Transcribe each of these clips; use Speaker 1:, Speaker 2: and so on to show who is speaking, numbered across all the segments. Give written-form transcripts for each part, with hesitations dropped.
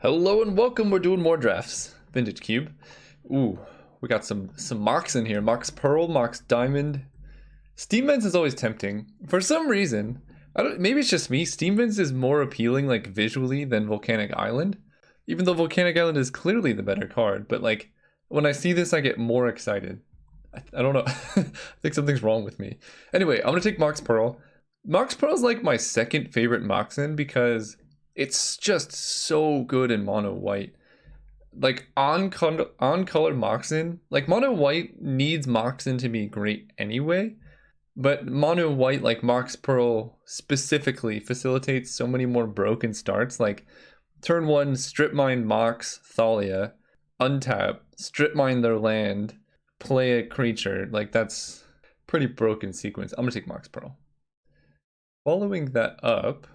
Speaker 1: Hello and welcome. We're doing more drafts. Vintage Cube. Ooh, we got some Mox in here. Mox Pearl, Mox Diamond. Steam Vents is always tempting. For some reason, maybe it's just me. Steam Vents is more appealing like visually than Volcanic Island. Even though Volcanic Island is clearly the better card, but like when I see this I get more excited. I don't know. I think something's wrong with me. Anyway, I'm gonna take Mox Pearl. Mox Pearl is like my second favorite Moxen because it's just so good in mono white. Like on color Moxen, like mono white needs Moxen to be great anyway, but mono white like Mox Pearl specifically facilitates so many more broken starts. Like turn one, strip mine Mox Thalia, untap, strip mine their land, play a creature. Like that's pretty broken sequence. I'm gonna take Mox Pearl. Following that up,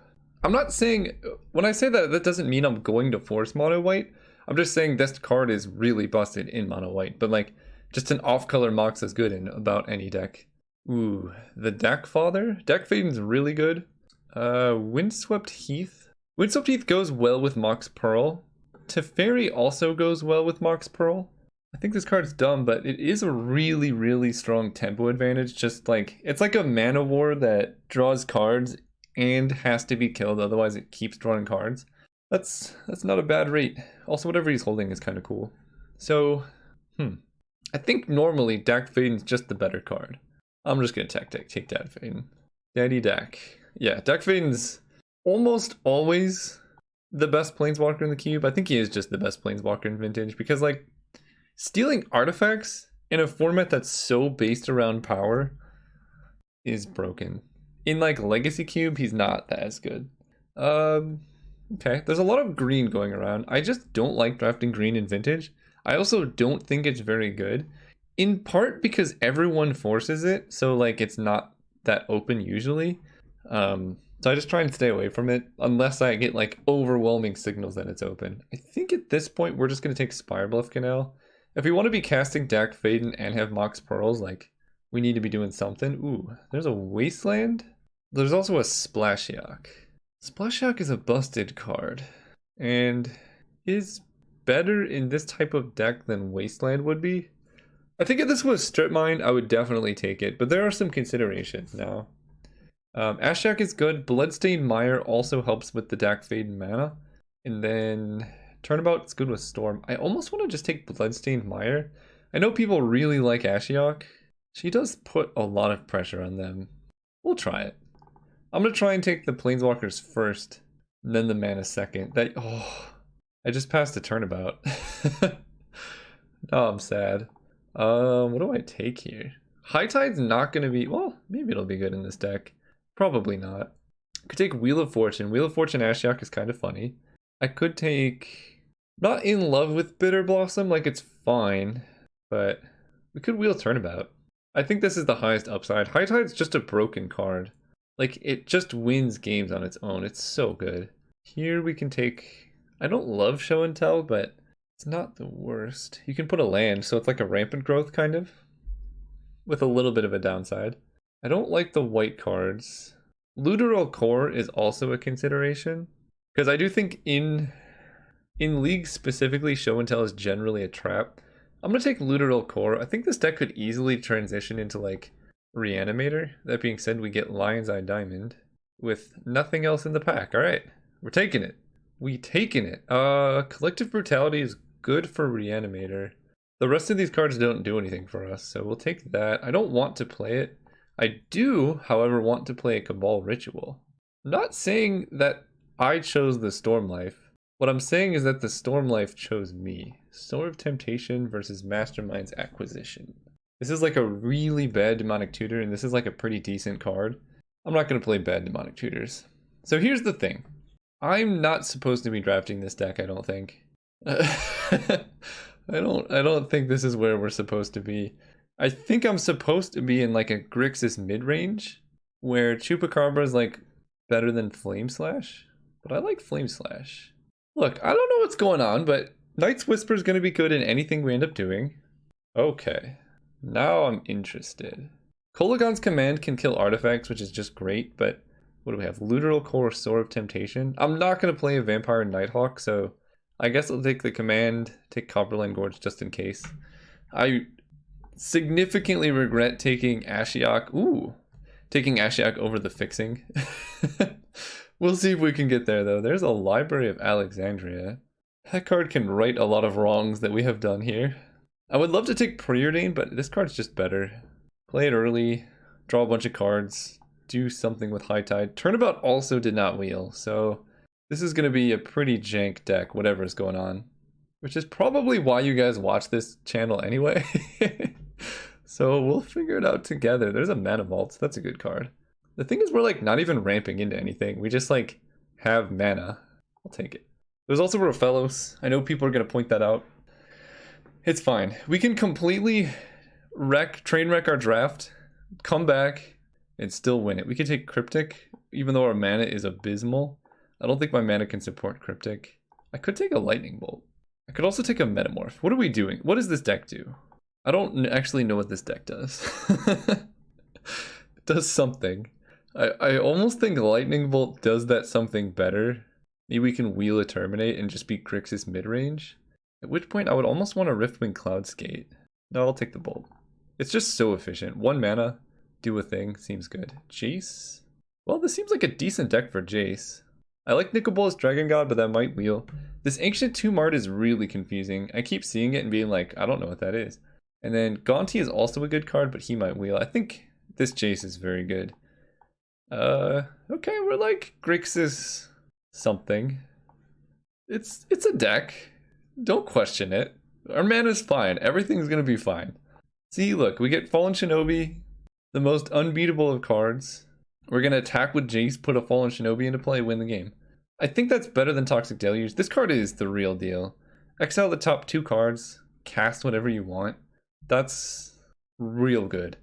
Speaker 1: I'm not saying, when I say that, that doesn't mean I'm going to force mono white. I'm just saying this card is really busted in mono white, but like just an off-color Mox is good in about any deck. Ooh, the Deck Father? Deck Faden's really good. Windswept Heath. Windswept Heath goes well with Mox Pearl. Teferi also goes well with Mox Pearl. I think this card's dumb, but it is a really, really strong tempo advantage. Just like, it's like a mana war that draws cards and has to be killed, otherwise it keeps drawing cards. That's not a bad rate. Also, whatever he's holding is kind of cool. So, I think normally Deck Faden's just the better card. I'm just gonna take Deck Faden. Daddy Deck. Yeah, Deck Faden's almost always the best Planeswalker in the cube. I think he is just the best Planeswalker in Vintage because like stealing artifacts in a format that's so based around power is broken. In like Legacy Cube, he's not as good. Okay, there's a lot of green going around. I just don't like drafting green in Vintage. I also don't think it's very good. In part because everyone forces it, so like it's not that open usually. So I just try and stay away from it unless I get like overwhelming signals that it's open. I think at this point we're just gonna take Spirebluff Canal. If we want to be casting Deck Faden and have Mox Pearls, like we need to be doing something. Ooh, there's a Wasteland. There's also a Splash Yak. Splash Yak is a busted card and is better in this type of deck than Wasteland would be. I think if this was Strip Mine, I would definitely take it, but there are some considerations now. Ashyak is good. Bloodstained Mire also helps with the Deck Faden mana. And then Turnabout's good with Storm. I almost want to just take Bloodstained Mire. I know people really like Ashiok. She does put a lot of pressure on them. We'll try it. I'm gonna try and take the Planeswalkers first, and then the mana second. I just passed a Turnabout. Oh, I'm sad. What do I take here? High Tide's not gonna be, well, maybe it'll be good in this deck. Probably not. Could take Wheel of Fortune. Wheel of Fortune Ashiok is kind of funny. I could take, not in love with Bitter Blossom, like it's fine, but we could wheel Turnabout. I think this is the highest upside. High Tide's just a broken card. Like, it just wins games on its own. It's so good. Here we can take, I don't love Show and Tell, but it's not the worst. You can put a land, so it's like a Rampant Growth, kind of, with a little bit of a downside. I don't like the white cards. Looteral Core is also a consideration, because I do think in League specifically, Show and Tell is generally a trap. I'm going to take Looteral Core. I think this deck could easily transition into, like, Reanimator. That being said, we get Lion's Eye Diamond with nothing else in the pack. All right, we're taking it. We taking it. Collective Brutality is good for Reanimator. The rest of these cards don't do anything for us, so we'll take that. I don't want to play it. I do, however, want to play a Cabal Ritual. I'm not saying that I chose the Stormlife. What I'm saying is that the Stormlife chose me. Sword of Temptation versus Mastermind's Acquisition. This is like a really bad Demonic Tutor, and this is like a pretty decent card. I'm not going to play bad Demonic Tutors. So here's the thing. I'm not supposed to be drafting this deck, I don't think. I don't think this is where we're supposed to be. I think I'm supposed to be in like a Grixis mid-range, where Chupacabra is like better than Flame Slash, but I like Flame Slash. Look, I don't know what's going on, but Knight's Whisper is going to be good in anything we end up doing. Okay. Now I'm interested. Kolagon's Command can kill artifacts, which is just great, but what do we have? Looteral Core, Sword of Temptation. I'm not going to play a Vampire Nighthawk, so I guess I'll take the command, take Copperline Gorge just in case. I significantly regret taking Ashiok. Ooh, taking Ashiok over the fixing. We'll see if we can get there though. There's a Library of Alexandria. That card can right a lot of wrongs that we have done here. I would love to take Preordain, but this card's just better. Play it early, draw a bunch of cards, do something with High Tide. Turnabout also did not wheel, so this is going to be a pretty jank deck, whatever is going on. Which is probably why you guys watch this channel anyway. So we'll figure it out together. There's a Mana Vault, that's a good card. The thing is, we're like not even ramping into anything. We just like have mana. I'll take it. There's also Rofellos. I know people are going to point that out. It's fine. We can completely train wreck our draft, come back, and still win it. We could take Cryptic, even though our mana is abysmal. I don't think my mana can support Cryptic. I could take a Lightning Bolt. I could also take a Metamorph. What are we doing? What does this deck do? I don't actually know what this deck does. It does something. I almost think Lightning Bolt does that something better. Maybe we can wheel a Terminate and just beat Grixis mid-range. At which point I would almost want a Riftwing Cloudskate. No, I'll take the Bolt. It's just so efficient. 1 mana, do a thing, seems good. Jace? Well, this seems like a decent deck for Jace. I like Nicol Bolas Dragon God, but that might wheel. This Ancient Tomb art is really confusing. I keep seeing it and being like, I don't know what that is. And then Gonti is also a good card, but he might wheel. I think this Jace is very good. Okay, we're like Grixis something. It's a deck. Don't question it. Our mana's fine. Everything's gonna be fine. See, look, we get Fallen Shinobi, the most unbeatable of cards. We're gonna attack with Jace, put a Fallen Shinobi into play, win the game. I think that's better than Toxic Deluge. This card is the real deal. Exile the top 2 cards, cast whatever you want. That's real good.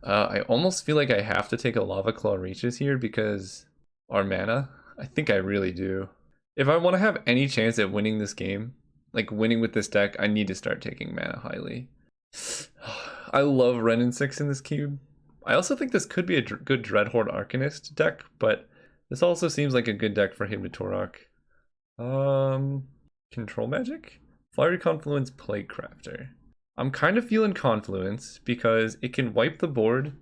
Speaker 1: I almost feel like I have to take a Lava Claw Reaches here because our mana. I think I really do. If I want to have any chance at winning this game, like winning with this deck, I need to start taking mana highly. I love Renin 6 in this cube. I also think this could be a good Dreadhorde Arcanist deck, but this also seems like a good deck for him to Torok. Control Magic? Fiery Confluence Plaguecrafter. I'm kind of feeling Confluence because it can wipe the board,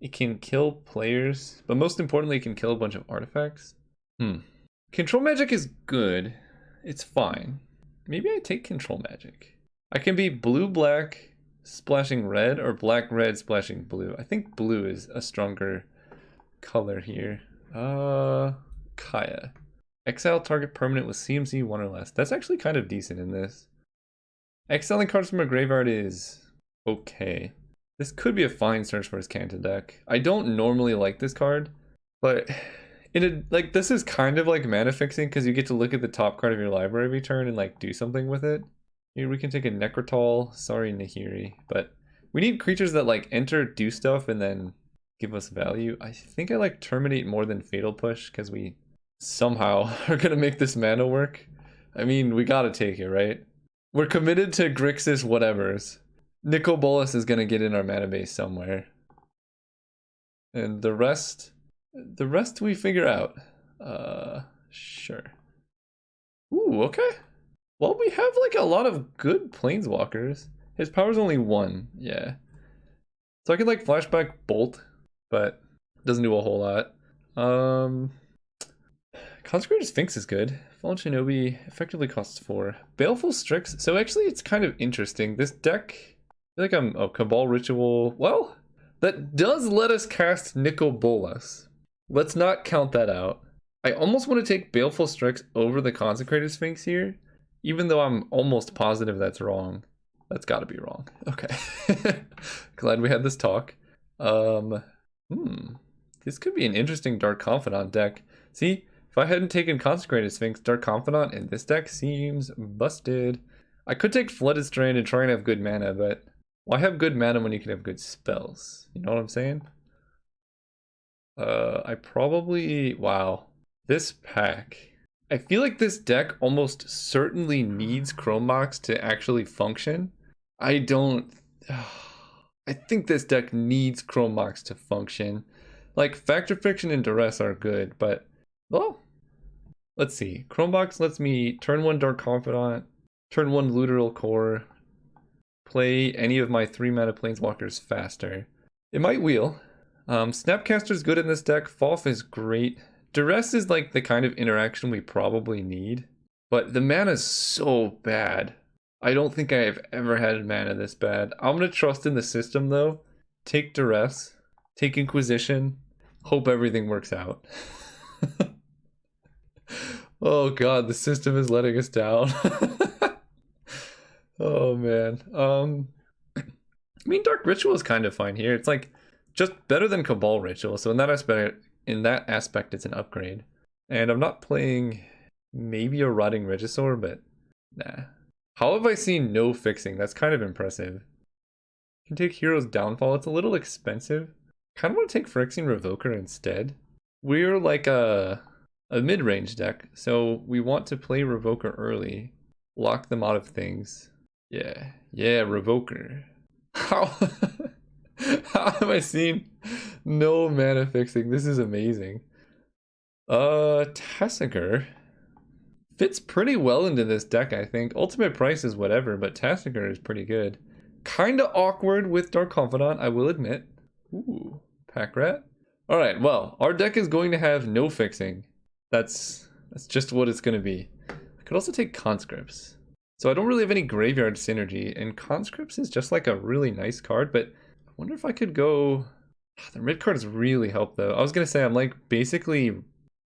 Speaker 1: it can kill players, but most importantly it can kill a bunch of artifacts. Control Magic is good. It's fine. Maybe I take Control Magic. I can be blue-black splashing red or black-red splashing blue. I think blue is a stronger color here. Kaya. Exile target permanent with CMC 1 or less. That's actually kind of decent in this. Exiling cards from a graveyard is okay. This could be a fine Search for his Canton deck. I don't normally like this card, but like this is kind of like mana fixing because you get to look at the top card of your library every turn and like do something with it. Here we can take a Necrotol, sorry Nahiri, but we need creatures that like enter, do stuff, and then give us value. I think I like Terminate more than Fatal Push because we somehow are gonna make this mana work. I mean, we gotta take it, right? We're committed to Grixis whatevers. Nicol Bolas is gonna get in our mana base somewhere. And the rest we figure out. Sure. Ooh, okay. Well, we have like a lot of good planeswalkers. His power's only 1, yeah. So I could like flashback Bolt, but doesn't do a whole lot. Consecrated Sphinx is good. Fallen Shinobi effectively costs 4. Baleful Strix. So actually it's kind of interesting. This deck, I feel like I'm Cabal Ritual. Well, that does let us cast Nicol Bolas. Let's not count that out. I almost want to take Baleful Strix over the Consecrated Sphinx here, even though I'm almost positive that's wrong. That's got to be wrong. Okay. Glad we had this talk. This could be an interesting Dark Confidant deck. See, if I hadn't taken Consecrated Sphinx, Dark Confidant in this deck seems busted. I could take Flooded Strand and try and have good mana, but why have good mana when you can have good spells? You know what I'm saying? I probably... Wow. This pack... I feel like this deck almost certainly needs Chrome Mox to actually function. I don't... I think this deck needs Chrome Mox to function. Like, Factor Fiction and Duress are good, but... Well, Let's see. Chromebox lets me turn 1 Dark Confidant, turn 1 Literal Core, play any of my 3 mana Planeswalkers faster. It might wheel. Snapcaster's good in this deck. Foff is great. Duress is like the kind of interaction we probably need. But the mana's so bad. I don't think I have ever had mana this bad. I'm going to trust in the system though. Take Duress. Take Inquisition. Hope everything works out. Oh god, the system is letting us down. Oh man. I mean, Dark Ritual is kind of fine here. It's like just better than Cabal Ritual. So in that aspect, it's an upgrade. And I'm not playing maybe a Rotting Regisaur, but nah. How have I seen no fixing? That's kind of impressive. You can take Hero's Downfall. It's a little expensive. Kind of want to take Phyrexian Revoker instead. We're like a mid-range deck, so we want to play Revoker early. Lock them out of things. Yeah, Revoker. How have I seen no mana fixing? This is amazing. Tessiger fits pretty well into this deck, I think. Ultimate price is whatever, but Tessiger is pretty good. Kinda awkward with Dark Confidant, I will admit. Ooh, Pack Rat. Alright, well, our deck is going to have no fixing. That's just what it's going to be. I could also take Conscripts. So I don't really have any graveyard synergy, and Conscripts is just like a really nice card, but I wonder if I could go... The red cards really help though. I was going to say I'm like basically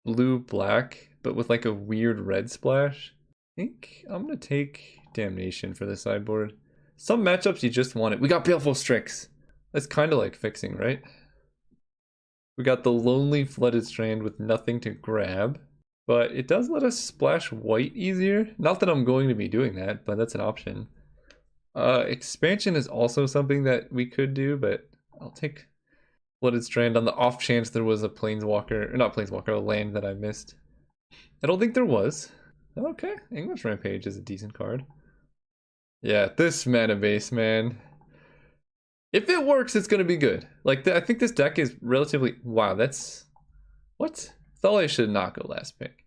Speaker 1: blue-black, but with like a weird red splash. I think I'm going to take Damnation for the sideboard. Some matchups you just want it. We got Baleful Strix. That's kind of like fixing, right? We got the Lonely Flooded Strand with nothing to grab, but it does let us splash white easier. Not that I'm going to be doing that, but that's an option. Expansion is also something that we could do, but I'll take Flooded Strand on the off chance there was a Planeswalker, or not Planeswalker, a land that I missed. I don't think there was. Okay, English Rampage is a decent card. Yeah, this mana base, man. If it works, it's going to be good. Like, I think this deck is relatively... Wow, that's... What? Thought I should not go last pick.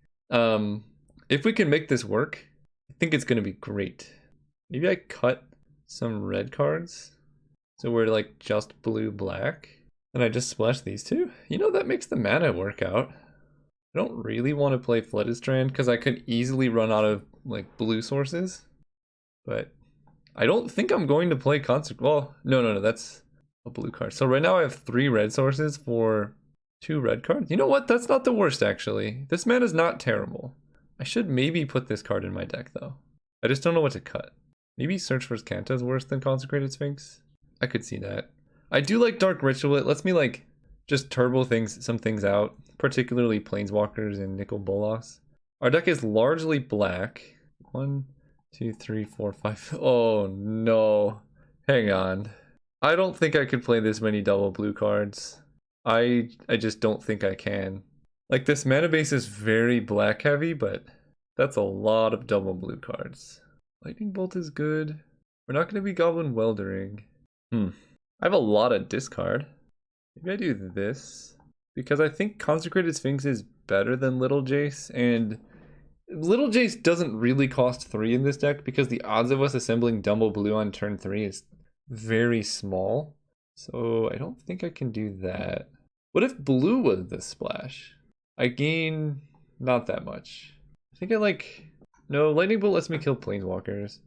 Speaker 1: If we can make this work, I think it's going to be great. Maybe I cut some red cards. So we're like just blue-black. And I just splash these two. You know, that makes the mana work out. I don't really want to play Flooded Strand because I could easily run out of like blue sources. But... I don't think I'm going to play Conscript. Well, no, that's a blue card. So right now I have 3 red sources for 2 red cards. You know what? That's not the worst, actually. This mana is not terrible. I should maybe put this card in my deck, though. I just don't know what to cut. Maybe Search for Scanta is worse than Consecrated Sphinx. I could see that. I do like Dark Ritual. It lets me, like, just turbo some things out, particularly Planeswalkers and Nicol Bolas. Our deck is largely black. 1, 2, 3, 4, 5. Oh no. Hang on. I don't think I could play this many double blue cards. I just don't think I can. Like, this mana base is very black heavy, but that's a lot of double blue cards. Lightning Bolt is good. We're not going to be Goblin Weldering. I have a lot of discard. Maybe I do this. Because I think Consecrated Sphinx is better than Little Jace, and Little Jace doesn't really cost 3 in this deck because the odds of us assembling double blue on turn 3 is very small. So I don't think I can do that. What if blue was the splash? I gain not that much. I think I like... No, Lightning Bolt lets me kill Planeswalkers.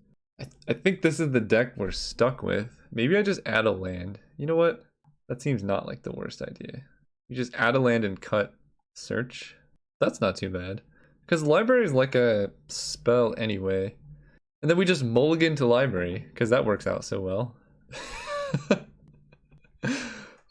Speaker 1: I think this is the deck we're stuck with. Maybe I just add a land. You know what? That seems not like the worst idea. You just add a land and cut search. That's not too bad. Because library is like a spell anyway. And then we just mulligan to library, because that works out so well.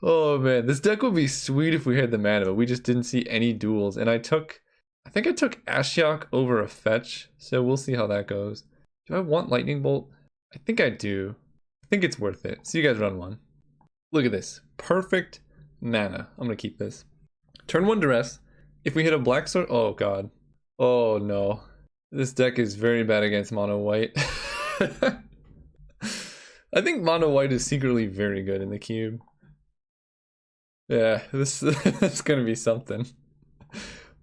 Speaker 1: Oh man, this deck would be sweet if we had the mana, but we just didn't see any duels. And I think I took Ashiok over a fetch, so we'll see how that goes. Do I want Lightning Bolt? I think I do. I think it's worth it. See you guys run one. Look at this. Perfect mana. I'm going to keep this. Turn 1 Duress. If we hit a black sword... Oh god. Oh no. This deck is very bad against mono white. I think mono white is secretly very good in the cube. Yeah, this is gonna be something.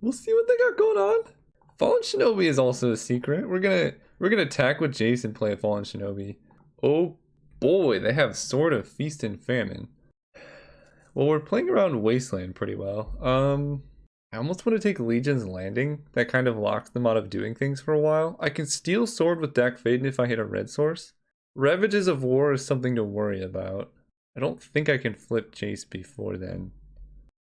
Speaker 1: We'll see what they got going on. Fallen Shinobi is also a secret. We're gonna attack with Jace and play a Fallen Shinobi. Oh boy, they have Sword of Feast and Famine. Well, we're playing around Wasteland pretty well. I almost want to take Legion's Landing. That kind of locks them out of doing things for a while. I can steal Sword with Dak Faden if I hit a red source. Ravages of War is something to worry about. I don't think I can flip Jace before then.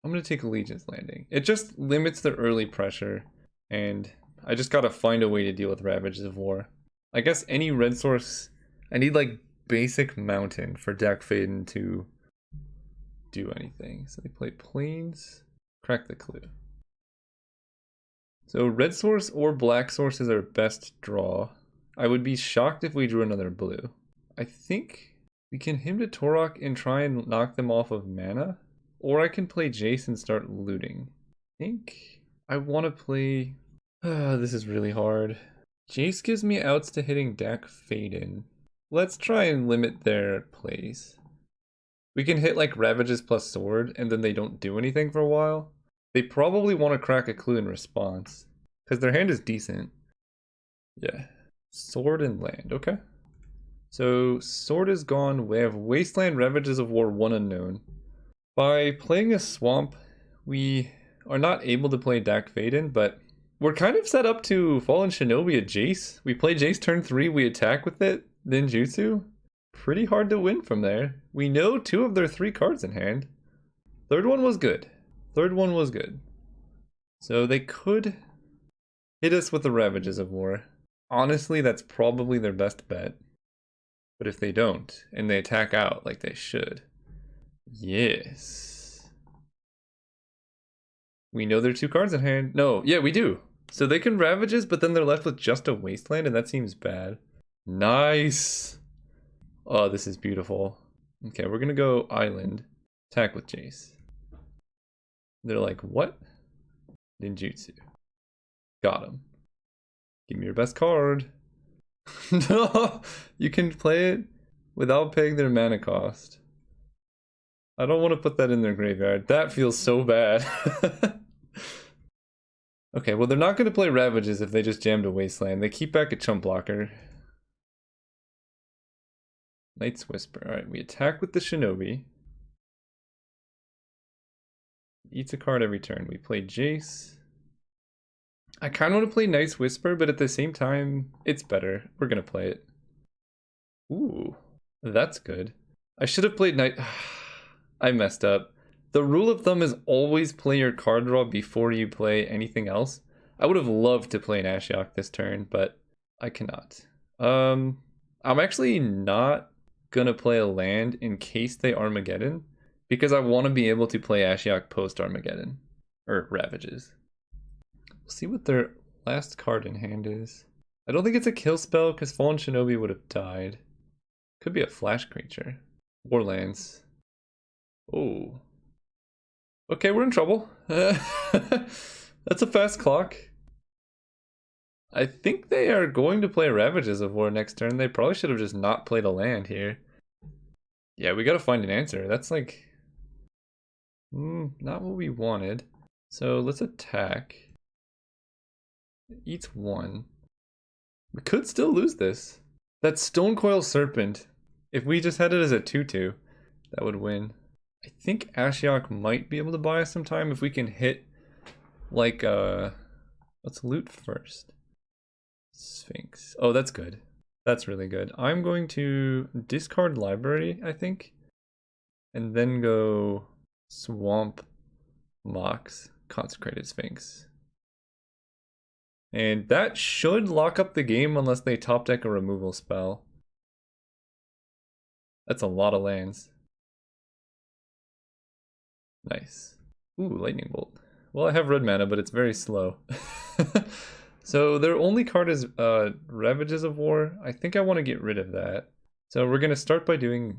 Speaker 1: I'm going to take Legion's Landing. It just limits the early pressure, and I just got to find a way to deal with Ravages of War. I guess any red source, I need like basic Mountain for Dak Faden to do anything. So they play Plains, crack the clue. So red source or black source is our best draw. I would be shocked if we drew another blue. I think we can Hymn to Torok and try and knock them off of mana. Or I can play Jace and start looting. I think I want to play... this is really hard. Jace gives me outs to hitting Dak Faden. Let's try and limit their plays. We can hit like Ravages plus Sword and then they don't do anything for a while. They probably want to crack a clue in response. Because their hand is decent. Yeah. Sword and land. Okay. So Sword is gone. We have Wasteland, Ravages of War, 1 unknown. By playing a swamp, we are not able to play Dak Faden, but we're kind of set up to Fallen Shinobi at Jace. We play Jace turn 3, we attack with it, then Jutsu. Pretty hard to win from there. We know 2 of their 3 cards in hand. Third one was good. So they could hit us with the Ravages of War. Honestly, that's probably their best bet. But if they don't, and they attack out like they should, yes. We know their 2 cards in hand. No, yeah, we do. So they can Ravages, but then they're left with just a Wasteland, and that seems bad. Nice. Oh, this is beautiful. Okay, we're gonna go Island. Attack with Jace. They're like, what? Ninjutsu. Got him. Give me your best card. No, you can play it without paying their mana cost. I don't want to put that in their graveyard. That feels so bad. Okay, well they're not going to play Ravages if they just jammed a Wasteland. They keep back a Chump Blocker. Night's Whisper. Alright, we attack with the Shinobi. Eats a card every turn. We play Jace. I kind of want to play Night's Whisper, but at the same time, it's better. We're going to play it. Ooh, that's good. I should have played Night... I messed up. The rule of thumb is always play your card draw before you play anything else. I would have loved to play an Ashiok this turn, but I cannot. I'm actually not going to play a land in case they Armageddon, because I want to be able to play Ashiok post Armageddon. Or Ravages. We'll see what their last card in hand is. I don't think it's a kill spell because Fallen Shinobi would have died. Could be a flash creature. Warlands. Oh. Okay, we're in trouble. That's a fast clock. I think they are going to play Ravages of War next turn. They probably should have just not played a land here. Yeah, we gotta find an answer. That's like... not what we wanted. So let's attack. It eats 1. We could still lose this. That Stonecoil Serpent. If we just had it as a 2/2, that would win. I think Ashiok might be able to buy us some time if we can hit like let's loot first. Sphinx. Oh, that's good. That's really good. I'm going to discard library, I think. And then go Swamp Mox, Consecrated Sphinx. And that should lock up the game unless they top deck a removal spell. That's a lot of lands. Nice. Ooh, Lightning Bolt. Well, I have red mana, but it's very slow. So their only card is Ravages of War. I think I want to get rid of that. So we're going to start by doing...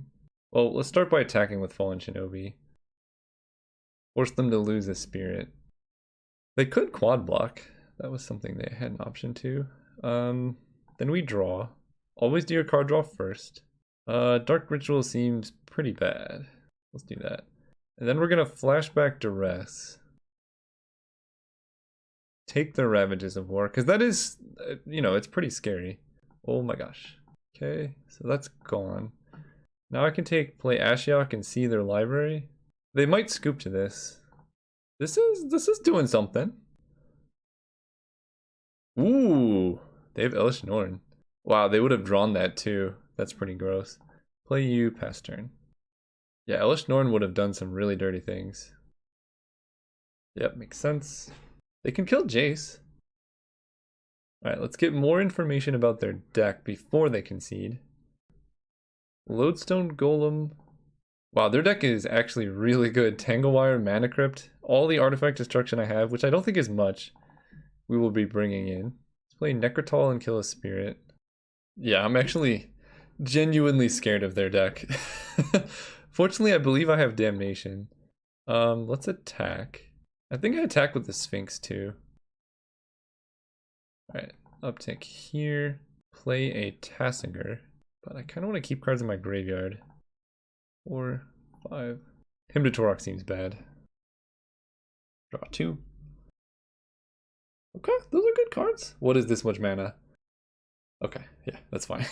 Speaker 1: Well, let's start by attacking with Fallen Shinobi. Force them to lose a spirit. They could quad block. That was something they had an option to. Then we draw. Always do your card draw first. Dark Ritual seems pretty bad. Let's do that. And then we're going to Flashback Duress. take the Ravages of War, because that is, you know, it's pretty scary. Oh my gosh. Okay, so that's gone. Now I can play Ashiok and see their library. They might scoop to this. This is doing something. Ooh, they have Elish Norn. Wow, they would have drawn that too. That's pretty gross. Play you, pass turn. Yeah, Elish Norn would have done some really dirty things. Yep, makes sense. They can kill Jace. Alright, let's get more information about their deck before they concede. Lodestone Golem. Wow, their deck is actually really good. Tanglewire, Mana Crypt, all the artifact destruction I have, which I don't think is much, we will be bringing in. Let's play Necrotol and kill a spirit. Yeah, I'm actually genuinely scared of their deck. Fortunately, I believe I have Damnation. Let's attack. I think I attack with the Sphinx too. Alright, uptick here. Play a Tassinger. But I kind of want to keep cards in my graveyard. 4, 5. Hymn to Torok seems bad. Draw 2. Okay, those are good cards. What is this much mana? Okay, yeah, that's fine.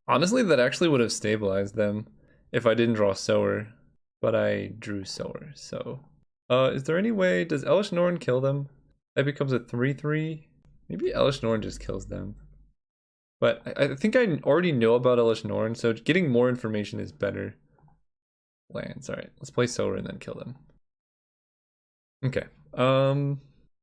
Speaker 1: Honestly, that actually would have stabilized them if I didn't draw Sower, but I drew Sower, so... is there any way... Does Elish Norn kill them? That becomes a 3-3? Maybe Elish Norn just kills them. But I think I already know about Elish Norn, so getting more information is better. Lands, alright. Let's play Sower and then kill them. Okay.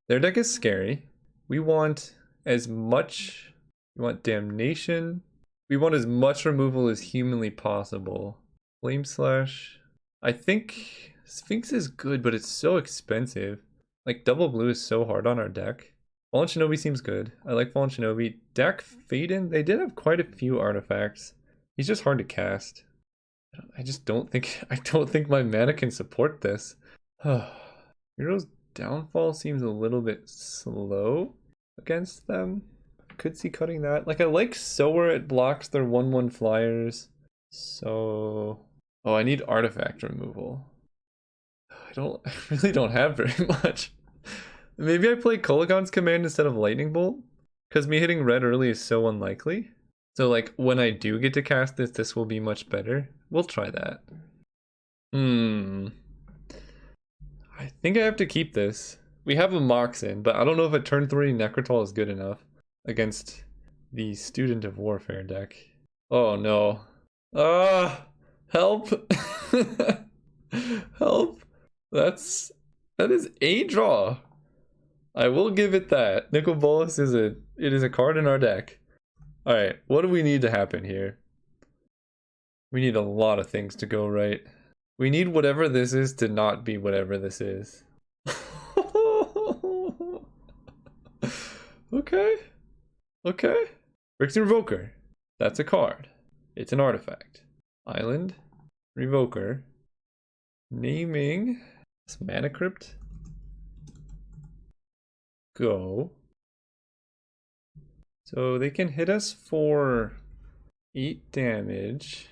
Speaker 1: Their deck is scary. We want as much... We want Damnation. We want as much removal as humanly possible. Flame Slash. I think Sphinx is good, but it's so expensive. Like, double blue is so hard on our deck. Fallen Shinobi seems good. I like Fallen Shinobi. Dak Faden, they did have quite a few artifacts. He's just hard to cast. I just don't think... I don't think my mana can support this. Hero's Downfall seems a little bit slow against them. Could see cutting that. Like, I like Sower, it blocks their 1/1 flyers. So... Oh, I need artifact removal. I really don't have very much. Maybe I play Kolagon's Command instead of Lightning Bolt? Because me hitting red early is so unlikely. So, like, when I do get to cast this, this will be much better. We'll try that. I think I have to keep this. We have a Mox in, but I don't know if a turn 3 Necrotol is good enough against the Student of Warfare deck. Oh no. Help! Help! That is a draw. I will give it that. Nicol Bolas is a card in our deck. Alright, what do we need to happen here? We need a lot of things to go right. We need whatever this is to not be whatever this is. Okay. Okay. Grixis Revoker. That's a card. It's an artifact. Island. Revoker. Naming. It's Mana Crypt. Go. So they can hit us for 8 damage.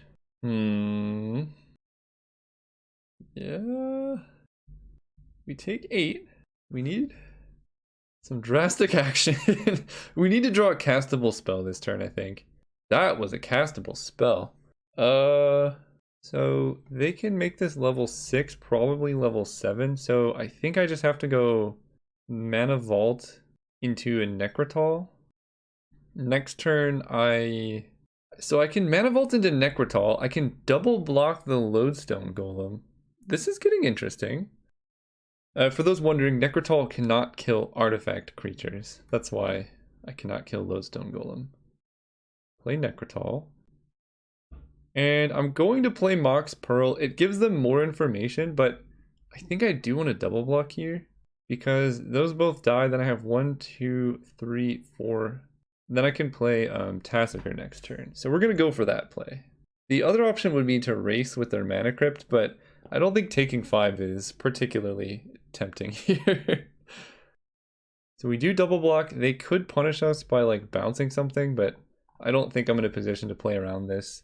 Speaker 1: Yeah. We take 8. We need some drastic action. We need to draw a castable spell this turn, I think. That was a castable spell. So they can make this level 6, probably level 7. So I think I just have to go Mana Vault into a Necrotol. Next turn So I can Mana Vault into Necrotol. I can double block the Lodestone Golem. This is getting interesting. For those wondering, Necrotol cannot kill artifact creatures. That's why I cannot kill Lodestone Golem. Play Necrotol. And I'm going to play Mox Pearl. It gives them more information, but I think I do want to double block here. Because those both die, then I have 1, 2, 3, 4. Then I can play Tassinger next turn. So we're going to go for that play. The other option would be to race with their Mana Crypt, but I don't think taking 5 is particularly tempting here. So we do double block. They could punish us by like bouncing something, but I don't think I'm in a position to play around this.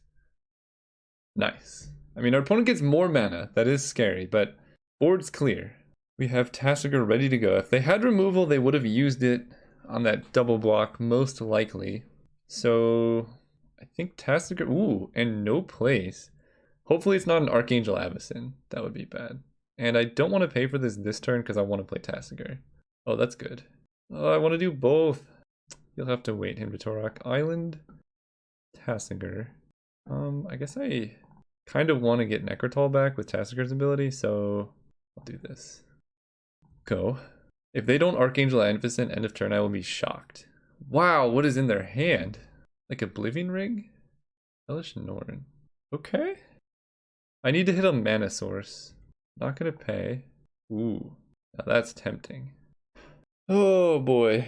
Speaker 1: Nice. I mean, our opponent gets more mana. That is scary, but board's clear. We have Tasigur ready to go. If they had removal, they would have used it on that double block, most likely. So I think Tasigur, ooh, and no place. Hopefully it's not an Archangel Avacyn. That would be bad. And I don't want to pay for this turn because I want to play Tasigur. Oh, that's good. Oh, I want to do both. You'll have to wait him to Torok Island. Tasigur. I guess I kind of want to get Necrotol back with Tasigur's ability, so I'll do this. Go. If they don't Archangel Avacyn end of turn, I will be shocked. Wow, what is in their hand? Like Oblivion Ring? Hellish Norn. Okay. I need to hit a mana source. Not gonna pay. Ooh, now that's tempting. Oh boy.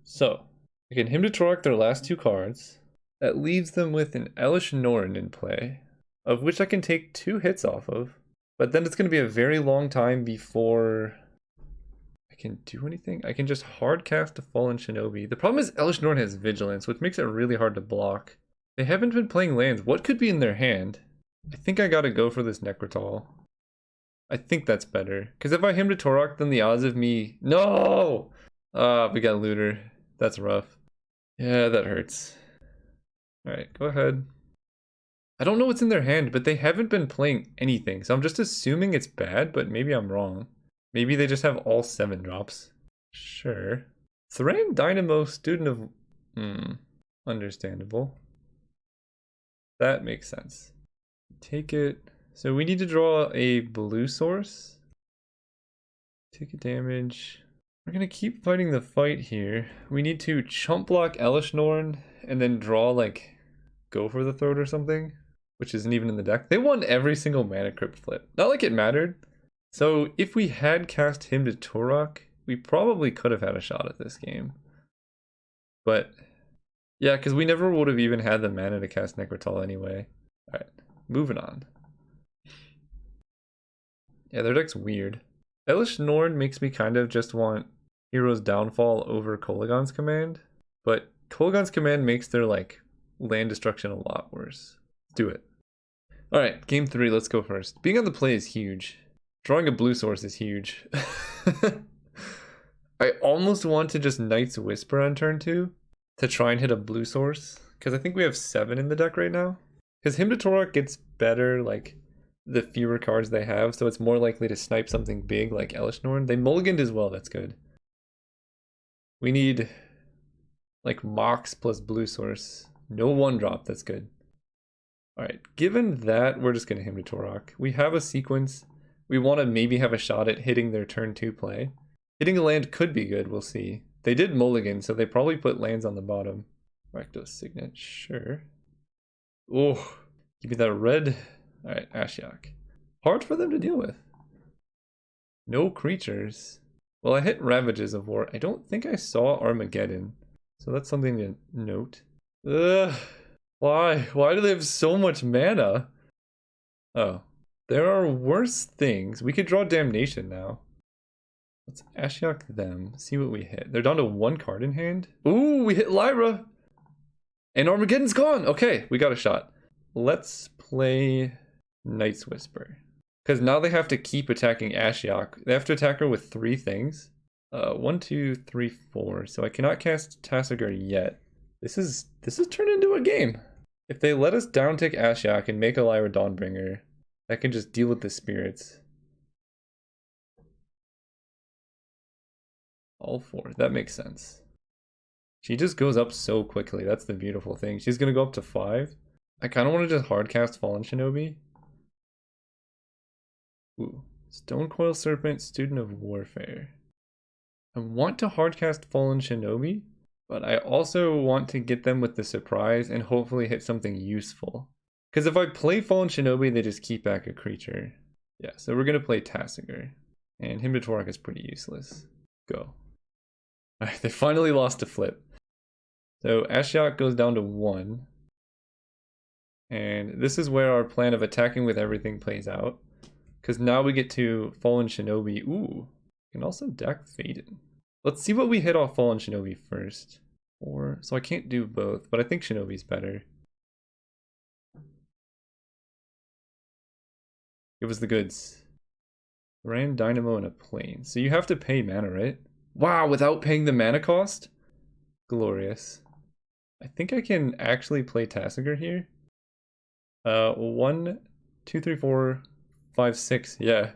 Speaker 1: So, I can him to Torok their last 2 cards. That leaves them with an Hellish Norn in play, of which I can take 2 hits off of. But then it's gonna be a very long time before I can do anything. I can just hard cast a Fallen Shinobi. The problem is Hellish Norn has Vigilance, which makes it really hard to block. They haven't been playing lands. What could be in their hand? I think I gotta go for this Necrotol. I think that's better. Because if I him to Torok, then the odds of me... No! We got Looter. That's rough. Yeah, that hurts. Alright, go ahead. I don't know what's in their hand, but they haven't been playing anything. So I'm just assuming it's bad, but maybe I'm wrong. Maybe they just have all 7 drops. Sure. Thran Dynamo, Student of... Understandable. That makes sense. Take it. So we need to draw a blue source. Take a damage. We're gonna keep fighting the fight here. We need to chump block Hellish Norn and then draw like Go for the Throat or something, which isn't even in the deck. They won every single Mana Crypt flip. Not like it mattered. So if we had cast him to Torok, we probably could have had a shot at this game. But yeah, because we never would have even had the mana to cast Necrotol anyway. Alright, moving on. Yeah, their deck's weird. Hellish Norn makes me kind of just want Hero's Downfall over Kolaghan's Command, but Kolaghan's Command makes their like land destruction a lot worse. Let's do it. Alright, game 3, let's go first. Being on the play is huge. Drawing a blue source is huge. I almost want to just Knight's Whisper on turn 2 to try and hit a blue source, because I think we have 7 in the deck right now. Because him to Torok gets better, like, the fewer cards they have, so it's more likely to snipe something big like Hellish Norn. They mulliganed as well, that's good. We need, like, Mox plus blue source. No 1-drop, that's good. Alright, given that, we're just going to him to Torok. We have a sequence. We want to maybe have a shot at hitting their turn 2 play. Hitting a land could be good, we'll see. They did mulligan, so they probably put lands on the bottom. Rakdos Signet, sure. Oh, give me that red. Alright, Ashiok. Hard for them to deal with. No creatures. Well, I hit Ravages of War. I don't think I saw Armageddon. So that's something to note. Ugh. Why? Why do they have so much mana? Oh. There are worse things. We could draw Damnation now. Let's Ashiok them. See what we hit. They're down to 1 card in hand. Ooh, we hit Lyra! And Armageddon's gone! Okay, we got a shot. Let's play Knight's Whisper. Because now they have to keep attacking Ashiok. They have to attack her with 3 things. 1, 2, 3, 4. So I cannot cast Tasigur yet. This is turned into a game. If they let us downtick Ashiok and make a Lyra Dawnbringer, I can just deal with the spirits. All 4. That makes sense. She just goes up so quickly. That's the beautiful thing. She's going to go up to 5. I kind of want to just hardcast Fallen Shinobi. Ooh. Stonecoil Serpent, Student of Warfare. I want to hardcast Fallen Shinobi, but I also want to get them with the surprise and hopefully hit something useful. Because if I play Fallen Shinobi, they just keep back a creature. Yeah, so we're going to play Tasigur. And him to Torok is pretty useless. Go. Alright, they finally lost a flip. So Ashiok goes down to 1. And this is where our plan of attacking with everything plays out. Because now we get to Fallen Shinobi. Ooh, we can also deck Faden. Let's see what we hit off Fallen Shinobi first. So I can't do both, but I think Shinobi's better. Give us the goods. Grand Dynamo and a plane. So you have to pay mana, right? Wow, without paying the mana cost? Glorious. I think I can actually play Tasigur here. 1, 2, 3, 4, 5, 6. Yeah.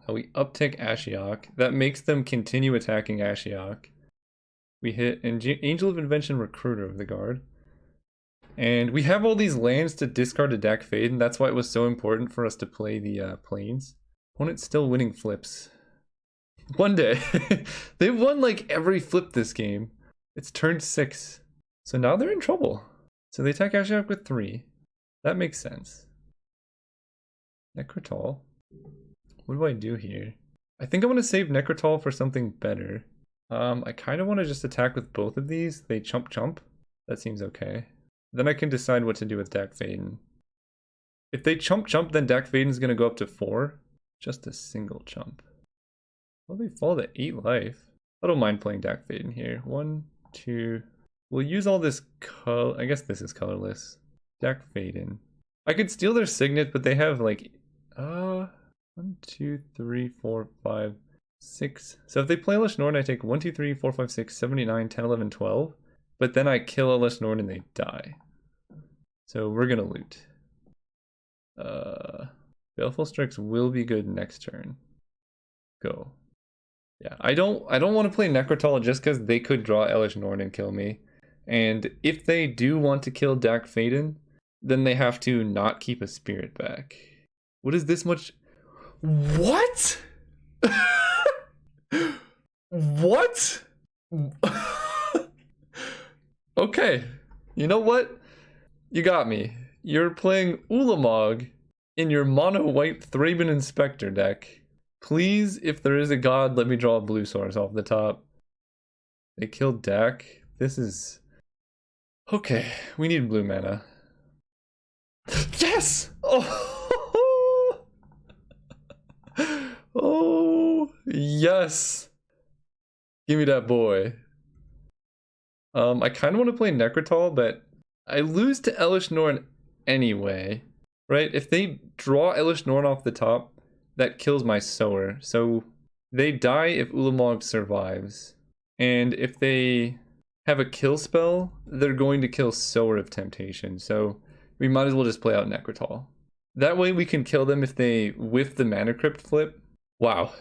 Speaker 1: We uptick Ashiok. That makes them continue attacking Ashiok. We hit Angel of Invention, Recruiter of the Guard. And we have all these lands to discard a Dak Fade, and that's why it was so important for us to play the planes. Opponent's still winning flips. One day. They've won like every flip this game. It's turn 6. So now they're in trouble. So they attack Ashiok with 3. That makes sense. Necrotal. What do I do here? I think I want to save Necrotal for something better. I kind of want to just attack with both of these. They chump. That seems okay. Then I can decide what to do with Dak Faden. If they chump, then Dak Faden's going to go up to 4. Just a single chump. Well, they fall to 8 life. I don't mind playing Dak Faden here. 1, 2. We'll use all this color. I guess this is colorless. Dak Faden. I could steal their Signet, but they have like 1, 2, 3, 4, 5, 6. So if they play Elish Norn, I take 1, 2, 3, 4, 5, 6, 7, 8, 9, 10, 11, 12. But then I kill Elish Norn and they die. So we're gonna loot. Baleful Strix will be good next turn. Go. Yeah, I don't want to play Necrotal just because they could draw Elish Norn and kill me. And if they do want to kill Dak Faden, then they have to not keep a spirit back. What is this much? What? What? Okay, you know what? You got me. You're playing Ulamog in your mono white Thraben Inspector deck. Please, if there is a god, let me draw a blue source off the top. They killed Dak. This is... Okay, we need blue mana. Yes! Oh! Oh, yes! Give me that boy. I kind of want to play Necrotal, but I lose to Elish Norn anyway, right? If they draw Elish Norn off the top, that kills my Sower. So they die if Ulamog survives. And if they have a kill spell, they're going to kill Sower of Temptation. So we might as well just play out Necrotal. That way we can kill them if they whiff the Mana Crypt flip. Wow.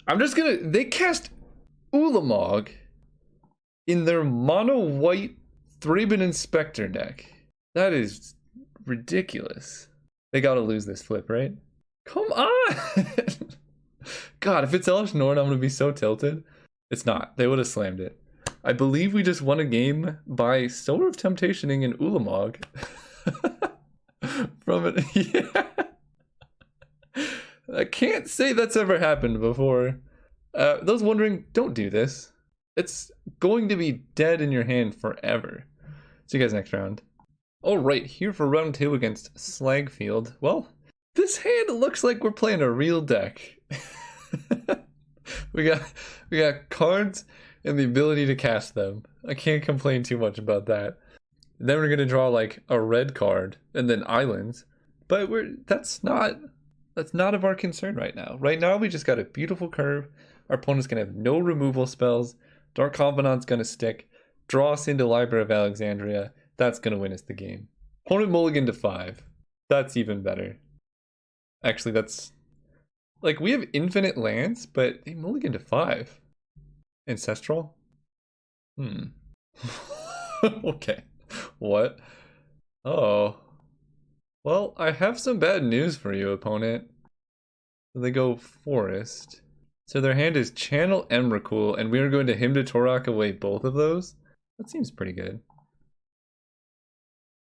Speaker 1: They cast Ulamog in their mono white Thraben Inspector deck. That is ridiculous. They gotta lose this flip, right? Come on! God, if it's Elish Norn, I'm gonna be so tilted. It's not. They would have slammed it. I believe we just won a game by Sower of Temptationing and Ulamog. From it, yeah. I can't say that's ever happened before. Those wondering, don't do this. It's going to be dead in your hand forever. See you guys next round. Alright, here for round 2 against Slagfield. Well, this hand looks like we're playing a real deck. we got cards and the ability to cast them. I can't complain too much about that. Then we're gonna draw like a red card and then islands. But that's not of our concern right now. Right now we just got a beautiful curve. Our opponent's gonna have no removal spells. Dark Confidant's gonna stick. Draw us into Library of Alexandria. That's gonna win us the game. Opponent mulligan to 5. That's even better. Actually, that's... Like, we have infinite lands, but they mulligan to 5. Ancestral? Okay. What? Oh. Well, I have some bad news for you, opponent. They go Forest. So their hand is Channel Emrakul, and we are going to Hymn to Torak away both of those? That seems pretty good.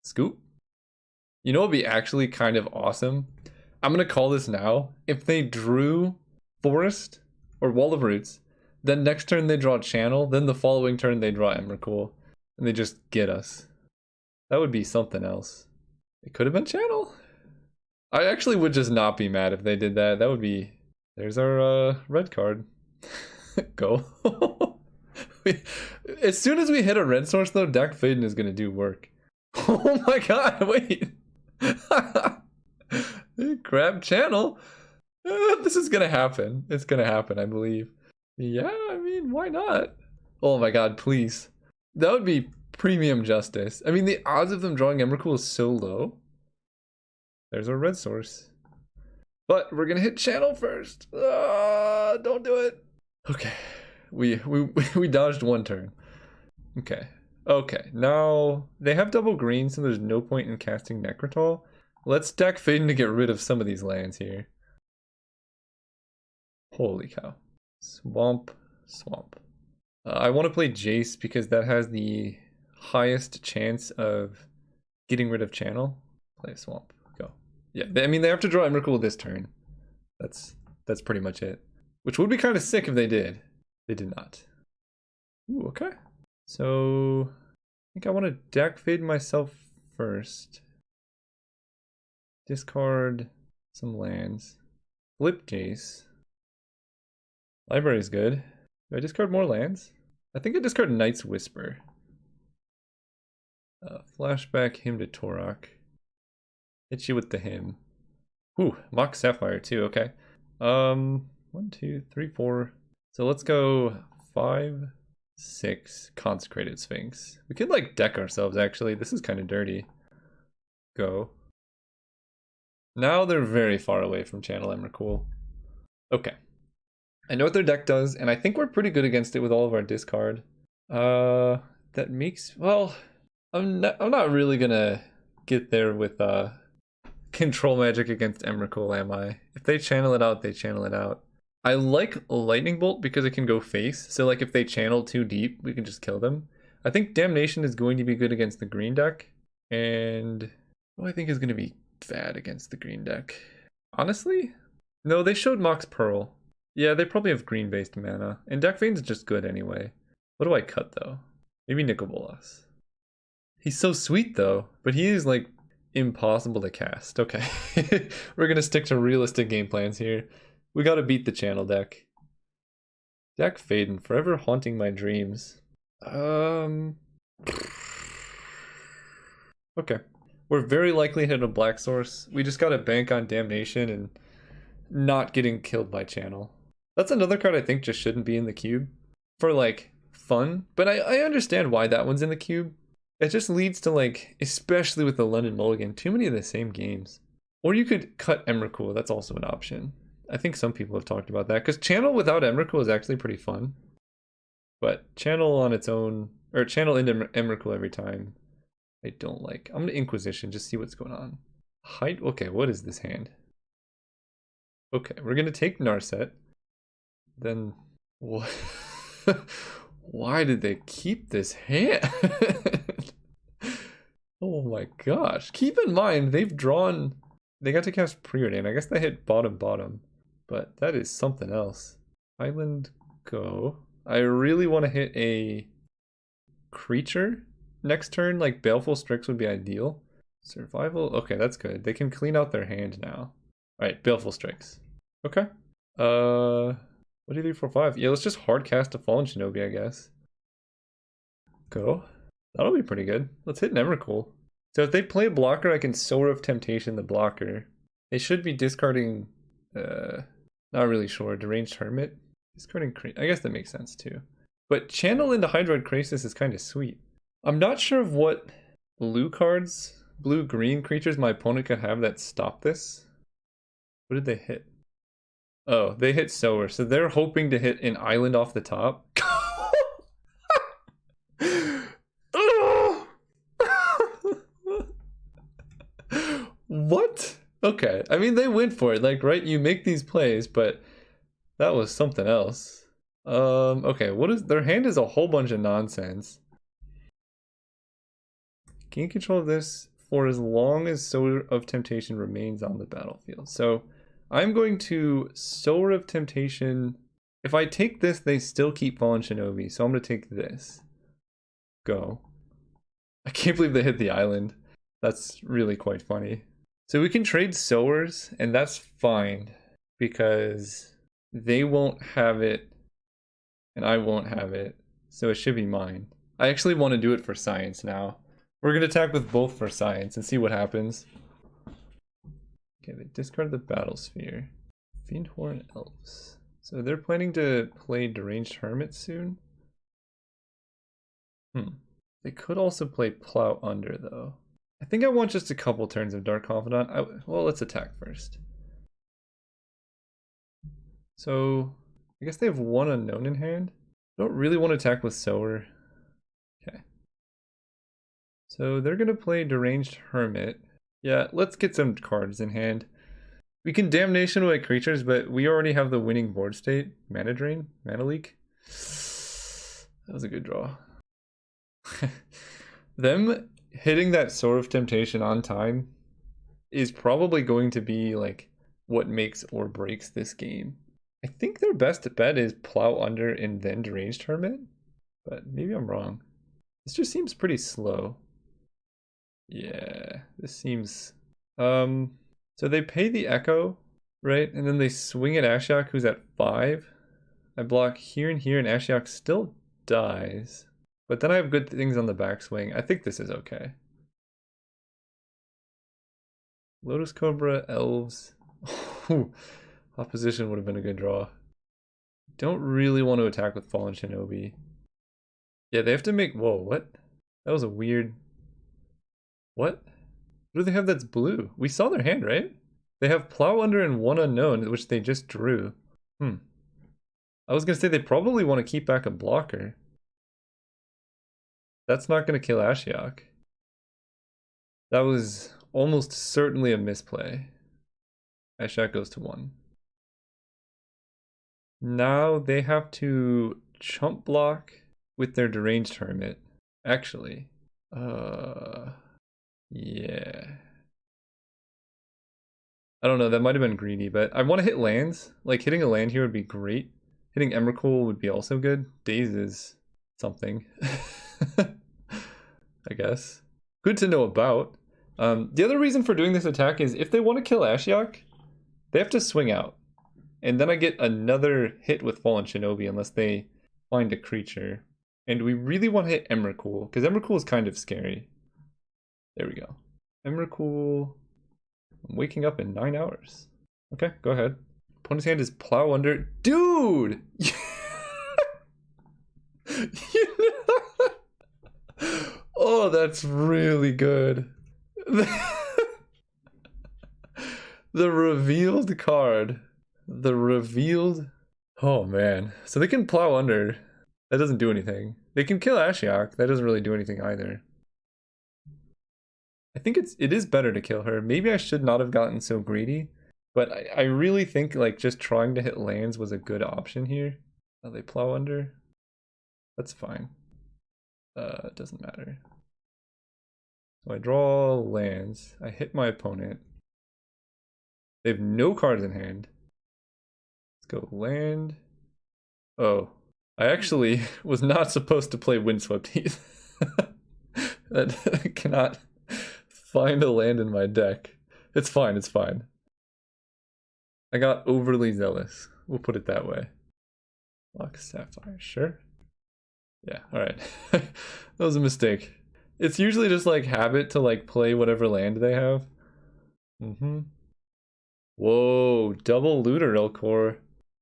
Speaker 1: Scoop? You know what would be actually kind of awesome? I'm going to call this now. If they drew Forest or Wall of Roots, then next turn they draw Channel, then the following turn they draw Emrakul, and they just get us. That would be something else. It could have been Channel. I actually would just not be mad if they did that. That would be... There's our red card. Go. As soon as we hit a red source though, Dak Faden is going to do work. Oh my god, wait. Grab channel. This is gonna happen. It's gonna happen, I believe. Yeah, I mean, why not? Oh my god, please. That would be premium justice. I mean, the odds of them drawing Emrakul is so low. There's our red source. But we're gonna hit channel first. Don't do it. Okay. We dodged one turn. Okay. Okay, now they have double green, so there's no point in casting Necrotal. Let's deck Faden to get rid of some of these lands here. Holy cow. Swamp, swamp. I want to play Jace because that has the highest chance of getting rid of channel. Play a swamp. Go. Yeah, I mean, they have to draw Emrakul this turn. That's pretty much it. Which would be kind of sick if they did. They did not. Ooh, okay. So, I think I want to deck Fade myself first. Discard some lands. Flip Jace. Library's good. Do I discard more lands? I think I discard Knight's Whisper. Flashback him to Torok. Hit you with the hymn. Ooh, Mock Sapphire too, okay. 1, 2, 3, 4. So let's go 5, 6, Consecrated Sphinx. We could like deck ourselves actually. This is kind of dirty. Go. Now they're very far away from Channel Emrakul. Okay. I know what their deck does, and I think we're pretty good against it with all of our discard. That makes, well, I'm not really gonna get there with control magic against Emrakul, am I? If they channel it out, they channel it out. I like Lightning Bolt because it can go face, so like if they channel too deep, we can just kill them. I think Damnation is going to be good against the green deck, and what I think is going to be bad against the green deck. Honestly? No, they showed Mox Pearl. Yeah, they probably have green-based mana, and Deck Veins just good anyway. What do I cut though? Maybe Nicol Bolas. He's so sweet though, but he is like impossible to cast. Okay, we're gonna stick to realistic game plans here. We gotta beat the channel deck. Deck Faden, forever haunting my dreams. Okay. We're very likely to hit a black source. We just gotta bank on Damnation and not getting killed by channel. That's another card I think just shouldn't be in the cube. For like fun. But I understand why that one's in the cube. It just leads to like, especially with the London Mulligan, too many of the same games. Or you could cut Emrakul, that's also an option. I think some people have talked about that, because channel without Emrakul is actually pretty fun. But channel on its own, or channel into Emrakul every time, I don't like. I'm gonna Inquisition, just see what's going on. Height, okay, what is this hand? Okay, we're gonna take Narset. Then, what? Why did they keep this hand? Oh my gosh. Keep in mind, they've drawn... They got to cast Preordain. I guess they hit bottom. But that is something else. Island, go. I really want to hit a creature next turn. Like, Baleful Strix would be ideal. Survival? Okay, that's good. They can clean out their hand now. Alright, Baleful Strix. Okay. 1, 2, 3, 4, 5. Yeah, let's just hard cast a Fallen Shinobi, I guess. Go. That'll be pretty good. Let's hit Emrakul. So if they play a blocker, I can Sower of Temptation the blocker. They should be discarding, not really sure, Deranged Hermit. Discarding, I guess that makes sense too. But Channel into Hydroid Krasis is kind of sweet. I'm not sure of what blue cards, blue-green creatures my opponent could have that stop this. What did they hit? Oh, they hit Sower, so they're hoping to hit an island off the top. What? Okay, I mean, they went for it, like, right? You make these plays, but that was something else. Okay, what is... Their hand is a whole bunch of nonsense. Gain control of this for as long as Sower of Temptation remains on the battlefield. So, I'm going to Sower of Temptation. If I take this, they still keep Fallen Shinobi, so I'm going to take this. Go. I can't believe they hit the island. That's really quite funny. So we can trade Sowers, and that's fine, because they won't have it, and I won't have it, so it should be mine. I actually want to do it for science now. We're going to attack with both for science and see what happens. Okay, they discard the battle sphere. Fiendhorn Elves. So they're planning to play Deranged Hermit soon? They could also play Plow Under, though. I think I want just a couple turns of Dark Confidant. Well, let's attack first. So, I guess they have one unknown in hand. I don't really want to attack with Sower. Okay. So they're going to play Deranged Hermit. Yeah, let's get some cards in hand. We can Damnation away creatures, but we already have the winning board state. Mana Drain? Mana Leak? That was a good draw. Them hitting that Sword of Temptation on time is probably going to be like what makes or breaks this game. I think their best bet is Plow Under and then Deranged Hermit, but maybe I'm wrong. This just seems pretty slow. Yeah, this seems... So they pay the Echo, right? And then they swing at Ashiok, who's at 5. I block here and here, and Ashiok still dies. But then I have good things on the backswing. I think this is okay. Lotus Cobra, Elves. Opposition would have been a good draw. Don't really want to attack with Fallen Shinobi. Yeah, they have to make... Whoa, what? That was a weird... What? What do they have that's blue? We saw their hand, right? They have Plow Under and one unknown, which they just drew. I was going to say they probably want to keep back a blocker. That's not going to kill Ashiok. That was almost certainly a misplay. Ashiok goes to 1. Now they have to chump block with their Deranged Hermit. Actually, yeah. I don't know, that might have been greedy, but I want to hit lands. Like, hitting a land here would be great. Hitting Emrakul would be also good. Daze is something. I guess. Good to know about. The other reason for doing this attack is if they want to kill Ashiok, they have to swing out. And then I get another hit with Fallen Shinobi unless they find a creature. And we really want to hit Emrakul, because Emrakul is kind of scary. There we go. Emrakul. I'm waking up in 9 hours. Okay, go ahead. Opponent's hand is Plow Under. Dude! Oh, that's really good. The revealed card. The revealed... Oh, man. So they can Plow Under. That doesn't do anything. They can kill Ashiok. That doesn't really do anything either. I think it is better to kill her. Maybe I should not have gotten so greedy, but I really think like just trying to hit lands was a good option here. Oh, they Plow Under. That's fine. It doesn't matter. So I draw lands. I hit my opponent. They have no cards in hand. Let's go land. Oh, I actually was not supposed to play Windswept Heath. That cannot find a land in my deck. It's fine, it's fine. I got overly zealous. We'll put it that way. Lock Sapphire, sure. Yeah, alright. That was a mistake. It's usually just like habit to like play whatever land they have. Whoa, double Looter Elcor.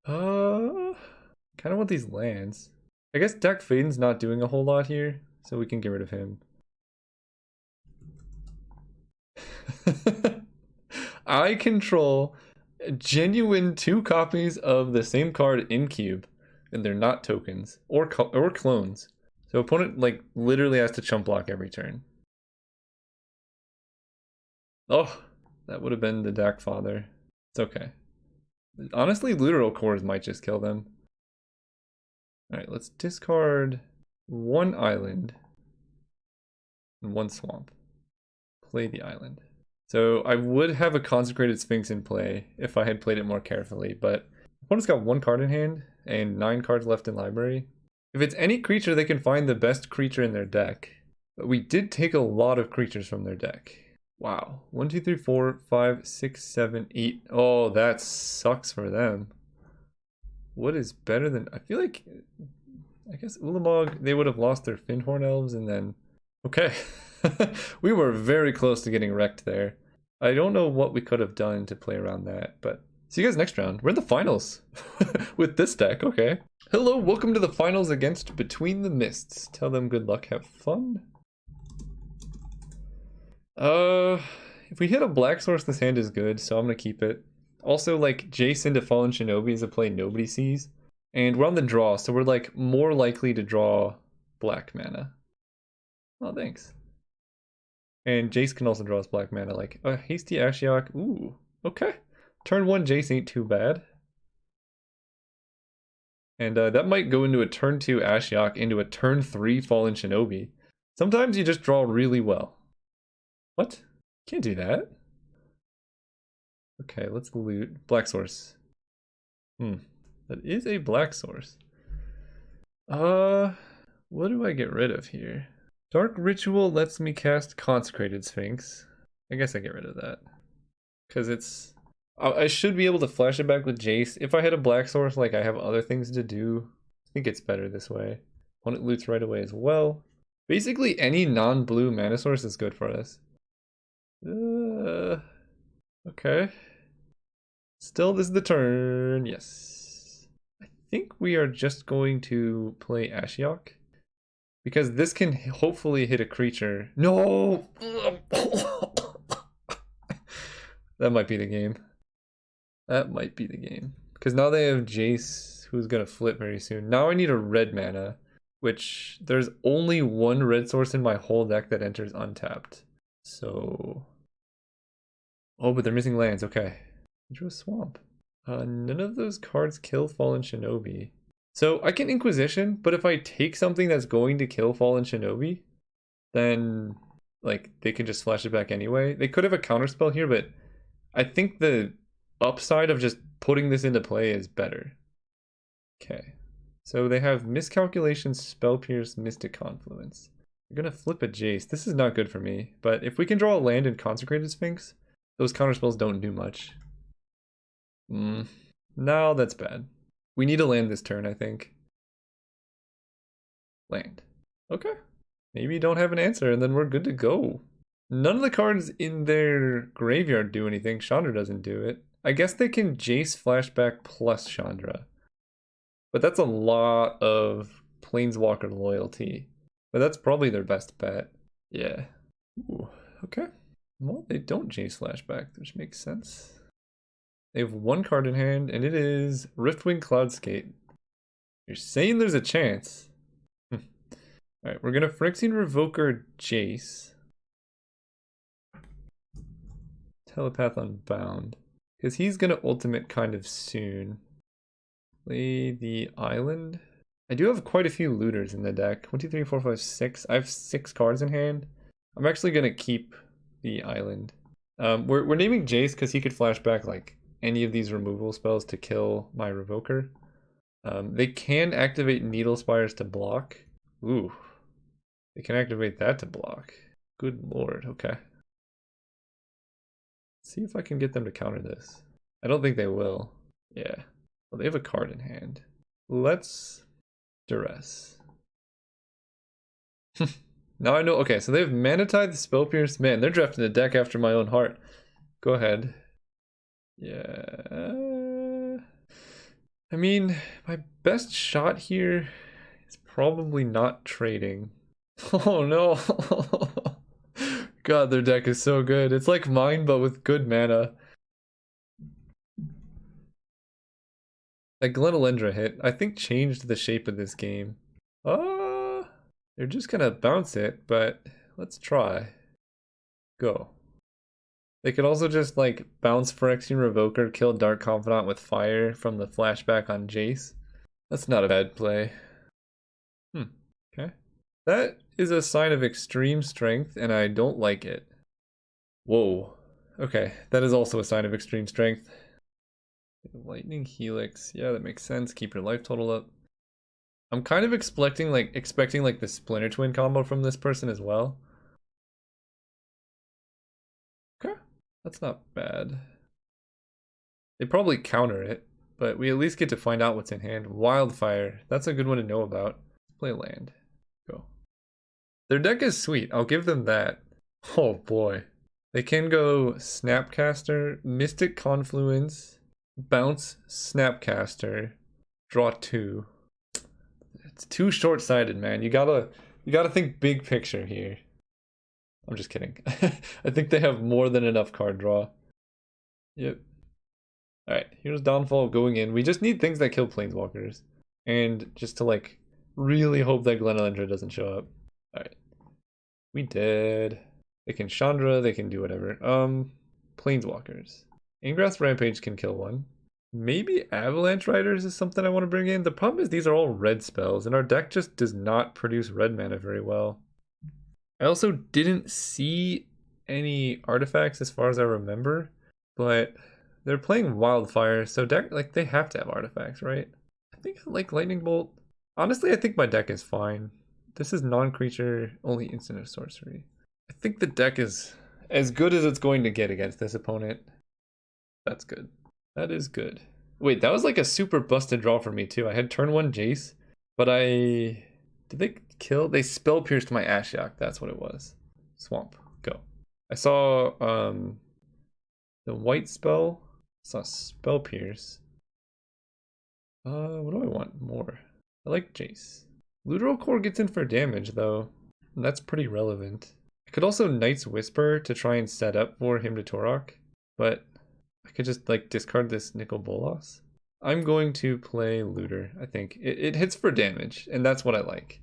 Speaker 1: Kind of want these lands. I guess Deck Faden's not doing a whole lot here, so we can get rid of him. I control genuine 2 copies of the same card in cube, and they're not tokens or clones. So opponent like literally has to chump block every turn. Oh, that would have been the Dak Father. It's okay. Honestly, Literal Cores might just kill them. Alright, let's discard 1 island and 1 swamp. Play the island. So I would have a Consecrated Sphinx in play if I had played it more carefully, but opponent's got 1 card in hand and 9 cards left in library. If it's any creature, they can find the best creature in their deck. But we did take a lot of creatures from their deck. Wow. 1, 2, 3, 4, 5, 6, 7, 8. Oh, that sucks for them. What is better than... I feel like... I guess Ulamog, they would have lost their Finhorn Elves and then... Okay. We were very close to getting wrecked there. I don't know what we could have done to play around that, but see you guys next round. We're in the finals with this deck, okay. Hello, welcome to the finals against Between the Mists. Tell them good luck, have fun. If we hit a black source, this hand is good, so I'm gonna keep it. Also, like, Jace into Fallen Shinobi is a play nobody sees. And we're on the draw, so we're, like, more likely to draw black mana. Oh, thanks. And Jace can also draw us black mana, like a Hasty Ashiok. Ooh, okay. Turn 1 Jace ain't too bad. And that might go into a turn 2 Ashiok into a turn 3 Fallen Shinobi. Sometimes you just draw really well. What? Can't do that. Okay, let's loot. Black source. That is a black source. What do I get rid of here? Dark Ritual lets me cast Consecrated Sphinx. I guess I get rid of that. Because it's... I should be able to flash it back with Jace. If I hit a black source, like I have other things to do, I think it's better this way. Opponent loots right away as well. Basically, any non-blue mana source is good for us. Okay. Still, this is the turn. Yes. I think we are just going to play Ashiok. Because this can hopefully hit a creature. No! That might be the game. That might be the game. Because now they have Jace, who's going to flip very soon. Now I need a red mana, which there's only one red source in my whole deck that enters untapped. So... Oh, but they're missing lands. Okay. I drew a swamp. None of those cards kill Fallen Shinobi. So I can Inquisition, but if I take something that's going to kill Fallen Shinobi, then like they can just flash it back anyway. They could have a counterspell here, but I think the upside of just putting this into play is better. Okay. So they have Miscalculation, Spell Pierce, Mystic Confluence. They're gonna flip a Jace. This is not good for me, but if we can draw a land in Consecrated Sphinx, those counterspells don't do much. No, that's bad. We need to land this turn, I think. Land. Okay. Maybe you don't have an answer, and then we're good to go. None of the cards in their graveyard do anything. Chandra doesn't do it. I guess they can Jace Flashback plus Chandra. But that's a lot of Planeswalker loyalty. But that's probably their best bet. Yeah. Ooh, okay. Well, they don't Jace Flashback, which makes sense. They have one card in hand, and it is Riftwing Cloudskate. You're saying there's a chance. Alright, we're gonna Phyrexian Revoker Jace. Telepath Unbound. Because he's gonna ultimate kind of soon. Play the island. I do have quite a few looters in the deck. 1, 2, 3, 4, 5, 6. I have 6 cards in hand. I'm actually gonna keep the island. We're naming Jace because he could flash back like any of these removal spells to kill my Revoker. They can activate Needle Spires to block. Ooh. They can activate that to block. Good lord, okay. Let's see if I can get them to counter this. I don't think they will. Yeah. Well, they have a card in hand. Let's Duress. Now I know. Okay, so they have Mana Tithe, Spell Pierce. Man, they're drafting a deck after my own heart. Go ahead. Yeah. I mean, my best shot here is probably not trading. Oh no. God, their deck is so good. It's like mine, but with good mana. That Glenelendra hit, I think, changed the shape of this game. They're just gonna bounce it, but let's try. Go. They could also just like bounce Phyrexian Revoker, kill Dark Confidant with fire from the flashback on Jace. That's not a bad play. Okay. That is a sign of extreme strength, and I don't like it. Whoa. Okay, that is also a sign of extreme strength. Lightning Helix. Yeah, that makes sense. Keep your life total up. I'm kind of expecting like the Splinter Twin combo from this person as well. Okay, that's not bad. They probably counter it, but we at least get to find out what's in hand. Wildfire. That's a good one to know about. Let's play land. Go. Their deck is sweet. I'll give them that. Oh boy. They can go Snapcaster, Mystic Confluence, bounce Snapcaster, draw 2. It's too short-sighted, man. You gotta think big picture here. I'm just kidding. I think they have more than enough card draw. Yep. Alright, here's Downfall going in. We just need things that kill Planeswalkers. And just to like really hope that Glenelendra doesn't show up. Alright. We did. They can Chandra, they can do whatever. Planeswalkers. Ingress Rampage can kill one. Maybe Avalanche Riders is something I want to bring in. The problem is these are all red spells, and our deck just does not produce red mana very well. I also didn't see any artifacts as far as I remember, but they're playing Wildfire, so deck like they have to have artifacts, right? I think I like Lightning Bolt. Honestly, I think my deck is fine. This is non-creature, only instant or sorcery. I think the deck is as good as it's going to get against this opponent. That's good. That is good. Wait, that was like a super busted draw for me too. I had turn 1 Jace, but I... Did they kill? They spell pierced my Ashiok. That's what it was. Swamp. Go. I saw the white spell. I saw spell pierce. What do I want more? I like Jace. Luteral Core gets in for damage though. And that's pretty relevant. I could also Knight's Whisper to try and set up for him to Torok, but I could just like discard this Nicol Bolas. I'm going to play Looter, I think. It hits for damage, and that's what I like.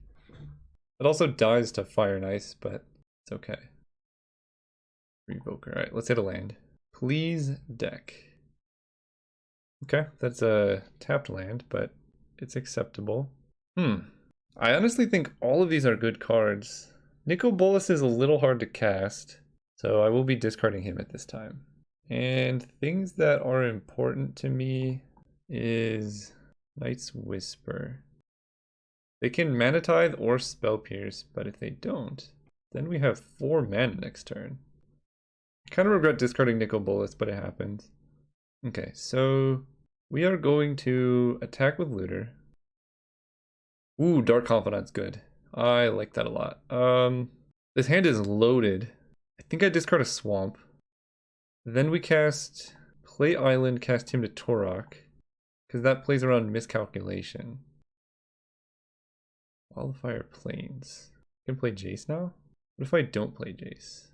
Speaker 1: It also dies to Fire and Ice, but it's okay. Revoker. Alright, let's hit a land. Please deck. Okay, that's a tapped land, but it's acceptable. I honestly think all of these are good cards. Nicol Bolas is a little hard to cast, so I will be discarding him at this time. And things that are important to me is Knight's Whisper. They can Mana Tithe or Spell Pierce, but if they don't, then we have 4 mana next turn. I kind of regret discarding Nicol Bolas, but it happens. Okay, so we are going to attack with Looter. Ooh, Dark Confidant's good. I like that a lot. This hand is loaded. I think I discard a Swamp. Then we cast Play Island, cast him to Torok, because that plays around Miscalculation. Wildfire Plains. I can play Jace now? What if I don't play Jace?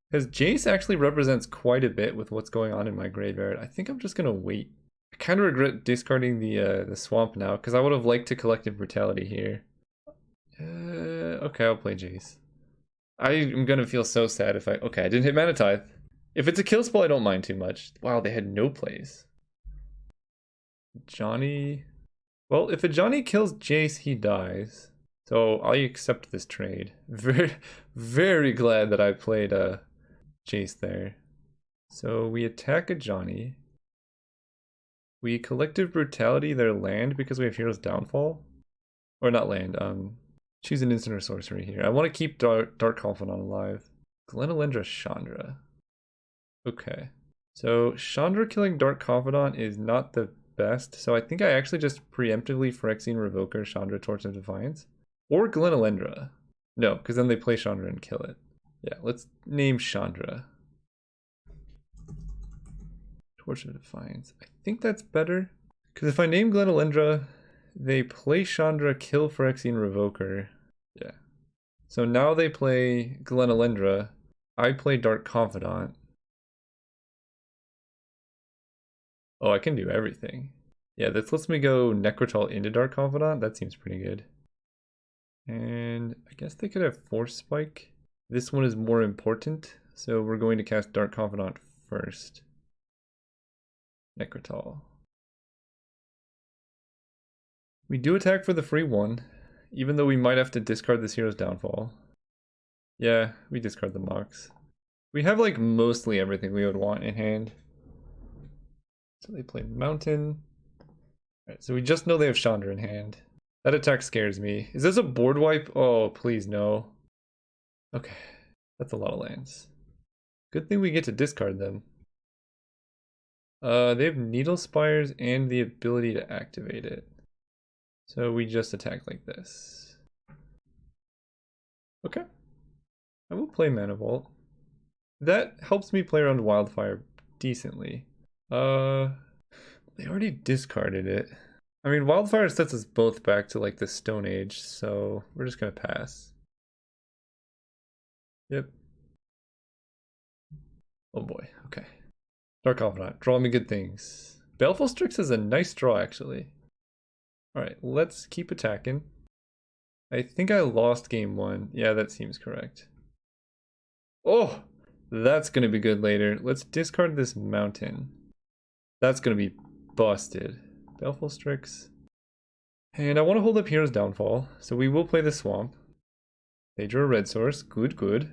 Speaker 1: Because Jace actually represents quite a bit with what's going on in my graveyard. I think I'm just going to wait. I kind of regret discarding the Swamp now, because I would have liked to Collective Brutality here. Okay, I'll play Jace. I'm going to feel so sad if I... Okay, I didn't hit Mana Tithe. If it's a kill spell, I don't mind too much. Wow, they had no plays. Johnny... Well, if a Johnny kills Jace, he dies. So I accept this trade. Very, very glad that I played Jace there. So we attack a Johnny. We Collective Brutality their land because we have Hero's Downfall. Or not land, choose an instant or sorcery here. I want to keep Dark Confidant alive. Glenelendra Chandra. Okay. So Chandra killing Dark Confidant is not the best. So I think I actually just preemptively Phyrexian Revoker Chandra Torch of Defiance. Or Glenelendra. No, because then they play Chandra and kill it. Yeah, let's name Chandra. Torch of Defiance. I think that's better. Because if I name Glenelendra, they play Chandra, kill Phyrexian Revoker. Yeah. So now they play Glenelendra. I play Dark Confidant. Oh, I can do everything. Yeah, this lets me go Necrotal into Dark Confidant. That seems pretty good. And I guess they could have Force Spike. This one is more important, so we're going to cast Dark Confidant first. Necrotal. We do attack for the free 1, even though we might have to discard this Hero's Downfall. Yeah, we discard the Mox. We have like mostly everything we would want in hand. So they play Mountain. Alright, so we just know they have Chandra in hand. That attack scares me. Is this a board wipe? Oh, please no. Okay, that's a lot of lands. Good thing we get to discard them. They have Needle Spires and the ability to activate it. So we just attack like this. Okay. I will play Mana Vault. That helps me play around Wildfire decently. They already discarded it. I mean, Wildfire sets us both back to like the Stone Age, so we're just gonna pass. Yep. Oh boy, okay. Dark Confidant, draw me good things. Baleful Strix is a nice draw, actually. Alright, let's keep attacking. I think I lost game 1. Yeah, that seems correct. Oh! That's gonna be good later. Let's discard this mountain. That's gonna be busted. Baleful Strix. And I want to hold up Hero's Downfall, so we will play the Swamp. They drew a red source. Good, good.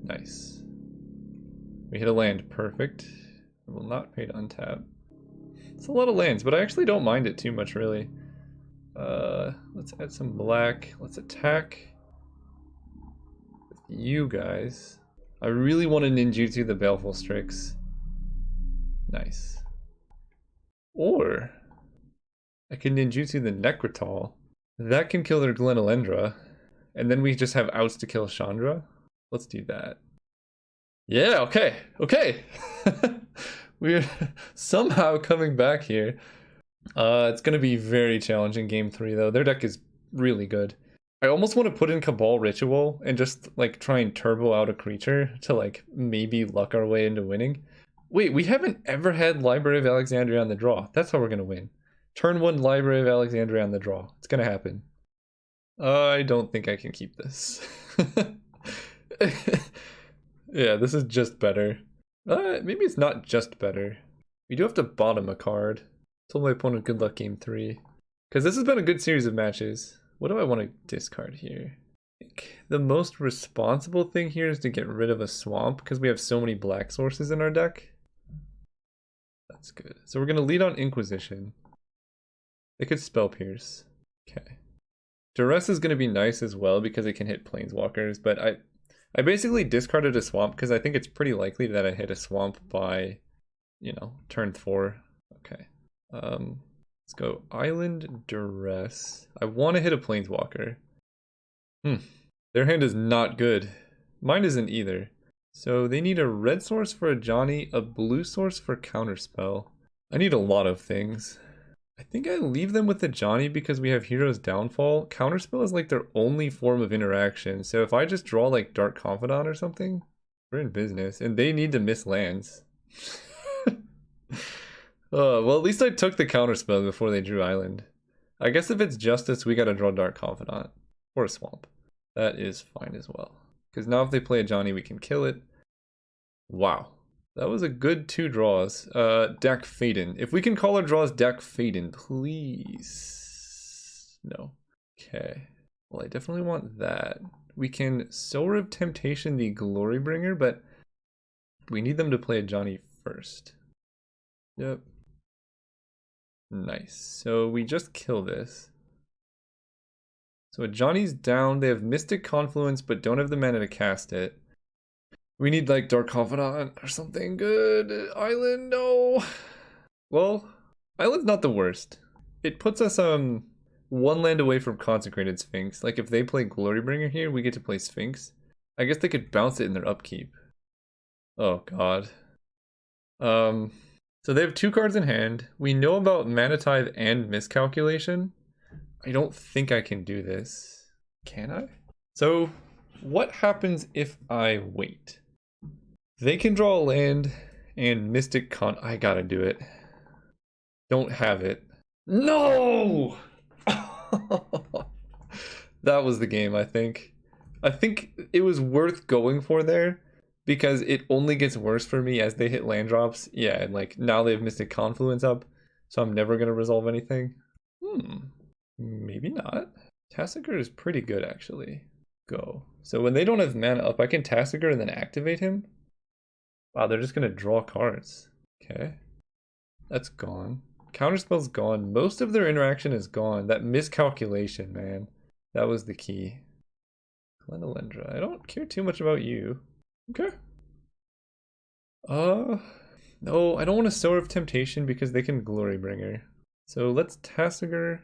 Speaker 1: Nice. We hit a land. Perfect. I will not pay to untap. It's a lot of lands, but I actually don't mind it too much, really. Let's add some black. Let's attack with you guys. I really want to ninjutsu the Baleful Strix. Nice. Or I can ninjutsu the Necrotal. That can kill their Glenelendra. And then we just have outs to kill Chandra. Let's do that. Yeah, okay, okay. We're somehow coming back here. It's going to be very challenging game 3, though. Their deck is really good. I almost want to put in Cabal Ritual and just, like, try and turbo out a creature to, like, maybe luck our way into winning. Wait, we haven't ever had Library of Alexandria on the draw. That's how we're going to win. Turn 1 Library of Alexandria on the draw. It's going to happen. I don't think I can keep this. Yeah, this is just better. Maybe it's not just better. We do have to bottom a card. Told my opponent good luck game 3. Because this has been a good series of matches. What do I want to discard here? I think the most responsible thing here is to get rid of a swamp because we have so many black sources in our deck. That's good. So we're going to lead on Inquisition. They could Spell Pierce. Okay. Duress is going to be nice as well because it can hit Planeswalkers, but I basically discarded a swamp because I think it's pretty likely that I hit a swamp by, you know, turn 4. Okay. Let's go Island Duress. I want to hit a Planeswalker. Their hand is not good. Mine isn't either. So they need a red source for a Johnny, a blue source for Counterspell. I need a lot of things. I think I leave them with the Johnny because we have Hero's Downfall. Counterspell is like their only form of interaction. So if I just draw like Dark Confidant or something, we're in business. And they need to miss lands. Well, at least I took the Counterspell before they drew Island. I guess if it's Justice, we gotta draw Dark Confidant. Or a Swamp. That is fine as well. Because now if they play a Johnny, we can kill it. Wow. That was a good 2 draws. Dak Faden. If we can call our draws Dak Faden, please. No. Okay. Well, I definitely want that. We can Sower of Temptation the Glorybringer, but we need them to play a Johnny first. Yep. Nice. So we just kill this. So Johnny's down. They have Mystic Confluence, but don't have the mana to cast it. We need like Dark Confidant or something good. Island, no. Well, Island's not the worst. It puts us 1 land away from Consecrated Sphinx. Like if they play Glorybringer here, we get to play Sphinx. I guess they could bounce it in their upkeep. Oh god. So they have 2 cards in hand. We know about Mana Tithe and Miscalculation. I don't think I can do this. Can I? So what happens if I wait? They can draw a land and Mystic Con. I gotta do it. Don't have it. No! That was the game, I think. I think it was worth going for there because it only gets worse for me as they hit land drops. Yeah, and like now they have Mystic Confluence up, so I'm never gonna resolve anything. Maybe not. Tassiger is pretty good, actually. Go. So when they don't have mana up, I can Tassiger and then activate him? Wow, they're just gonna draw cards. Okay. That's gone. Counterspell's gone. Most of their interaction is gone. That Miscalculation, man. That was the key. Glenelendra. I don't care too much about you. Okay. No, I don't want to Sower of Temptation because they can Glorybringer. So let's Tassiger.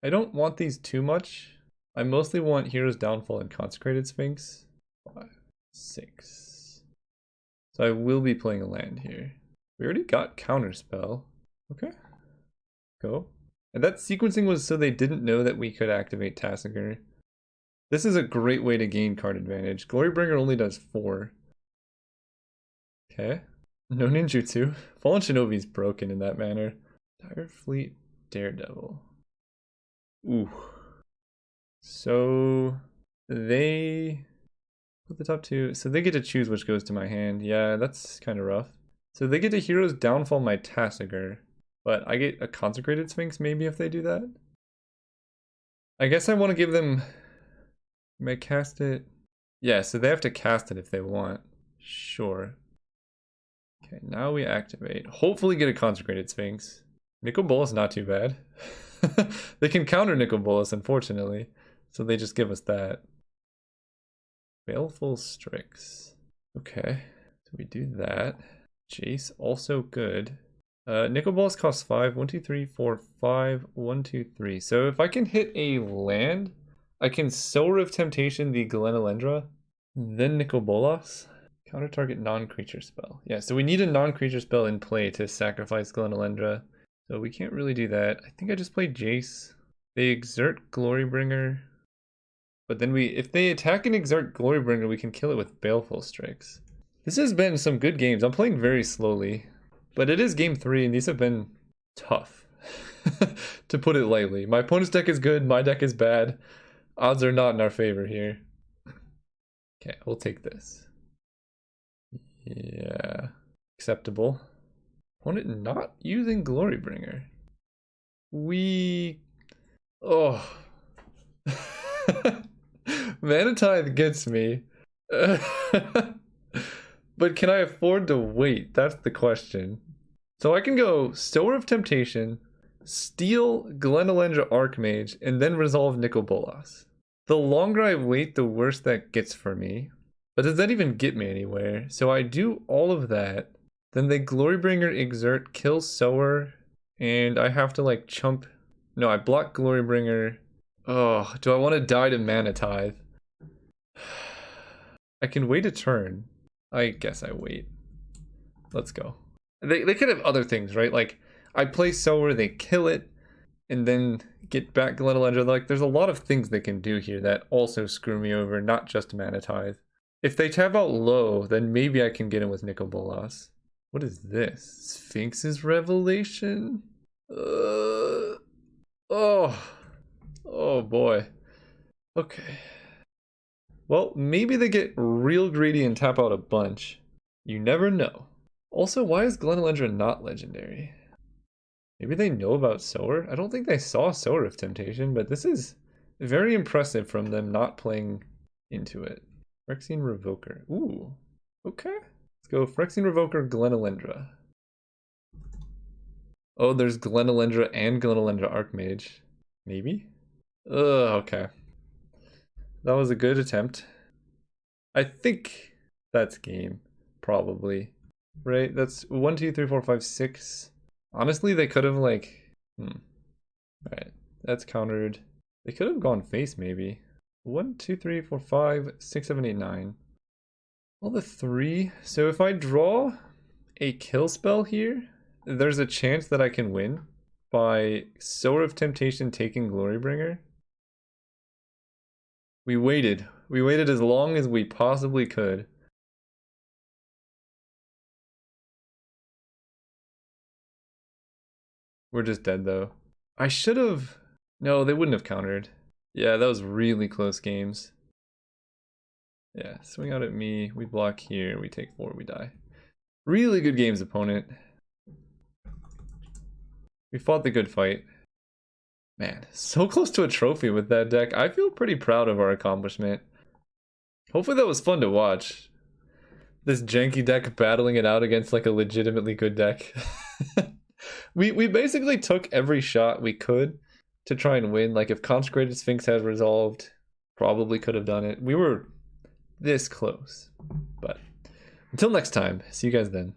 Speaker 1: I don't want these too much. I mostly want Hero's Downfall and Consecrated Sphinx. 5, 6. So I will be playing a land here. We already got Counterspell. Okay. Go. And that sequencing was so they didn't know that we could activate Tasigur. This is a great way to gain card advantage. Glorybringer only does 4. Okay. No ninjutsu. Fallen Shinobi's broken in that manner. Dire Fleet Daredevil. Ooh. So they put the top 2. So they get to choose which goes to my hand. Yeah, that's kind of rough. So they get to Hero's Downfall my Tasigur. But I get a Consecrated Sphinx maybe if they do that. I guess I want to give them... May I cast it? Yeah, so they have to cast it if they want. Sure. Okay, now we activate. Hopefully get a Consecrated Sphinx. Nicol Bolas not too bad. They can counter Nicol Bolas, unfortunately. So they just give us that. Baleful Strix. Okay, so we do that. Jace, also good. Nicol Bolas costs 5. 1, 2, 3, 4, 5. 1, 2, 3. So if I can hit a land, I can Sower of Temptation the Glenelendra, then Nicol Bolas. Counter target non-creature spell. Yeah, so we need a non-creature spell in play to sacrifice Glenelendra. So we can't really do that. I think I just played Jace. They exert Glorybringer. But then if they attack and exert Glorybringer, we can kill it with Baleful Strix. This has been some good games. I'm playing very slowly. But it is game 3, and these have been tough. To put it lightly. My opponent's deck is good, my deck is bad. Odds are not in our favor here. Okay, we'll take this. Yeah. Acceptable. Opponent not using Glorybringer. Oh. Mana Tithe gets me. But can I afford to wait? That's the question. So I can go Sower of Temptation, steal Glenelendra Archmage, and then resolve Nicol Bolas. The longer I wait, the worse that gets for me. But does that even get me anywhere? So I do all of that. Then they Glorybringer exert, kill Sower, and I have to like chump. No, I block Glorybringer. Oh, do I want to die to Mana Tithe? I can wait a turn. I guess I wait. Let's go. They could have other things, right? Like, I play Sower, they kill it, and then get back Glenelendra. Like, there's a lot of things they can do here that also screw me over, not just Mana Tithe. If they tap out low, then maybe I can get him with Nicol Bolas. What is this? Sphinx's Revelation? Oh boy. Okay. Well, maybe they get real greedy and tap out a bunch. You never know. Also, why is Glenelendra not legendary? Maybe they know about Sower? I don't think they saw Sower of Temptation, but this is very impressive from them not playing into it. Phyrexian Revoker. Ooh. Okay. Let's go Phyrexian Revoker, Glenelendra. Oh, there's Glenelendra and Glenelendra Archmage. Maybe? Okay. That was a good attempt. I think that's game. Probably. Right? That's 1, 2, 3, 4, 5, 6. Honestly, they could have like... Alright. That's countered. They could have gone face maybe. 1, 2, 3, 4, 5, 6, 7, 8, 9. Well, the 3. So if I draw a kill spell here, there's a chance that I can win by Sower of Temptation taking Glorybringer. We waited. We waited as long as we possibly could. We're just dead though. I should have... No, they wouldn't have countered. Yeah, that was really close games. Yeah, swing out at me. We block here. We take 4. We die. Really good games, opponent. We fought the good fight. Man, so close to a trophy with that deck. I feel pretty proud of our accomplishment. Hopefully that was fun to watch. This janky deck battling it out against like a legitimately good deck. We basically took every shot we could to try and win. Like if Consecrated Sphinx had resolved, probably could have done it. We were this close. But until next time, see you guys then.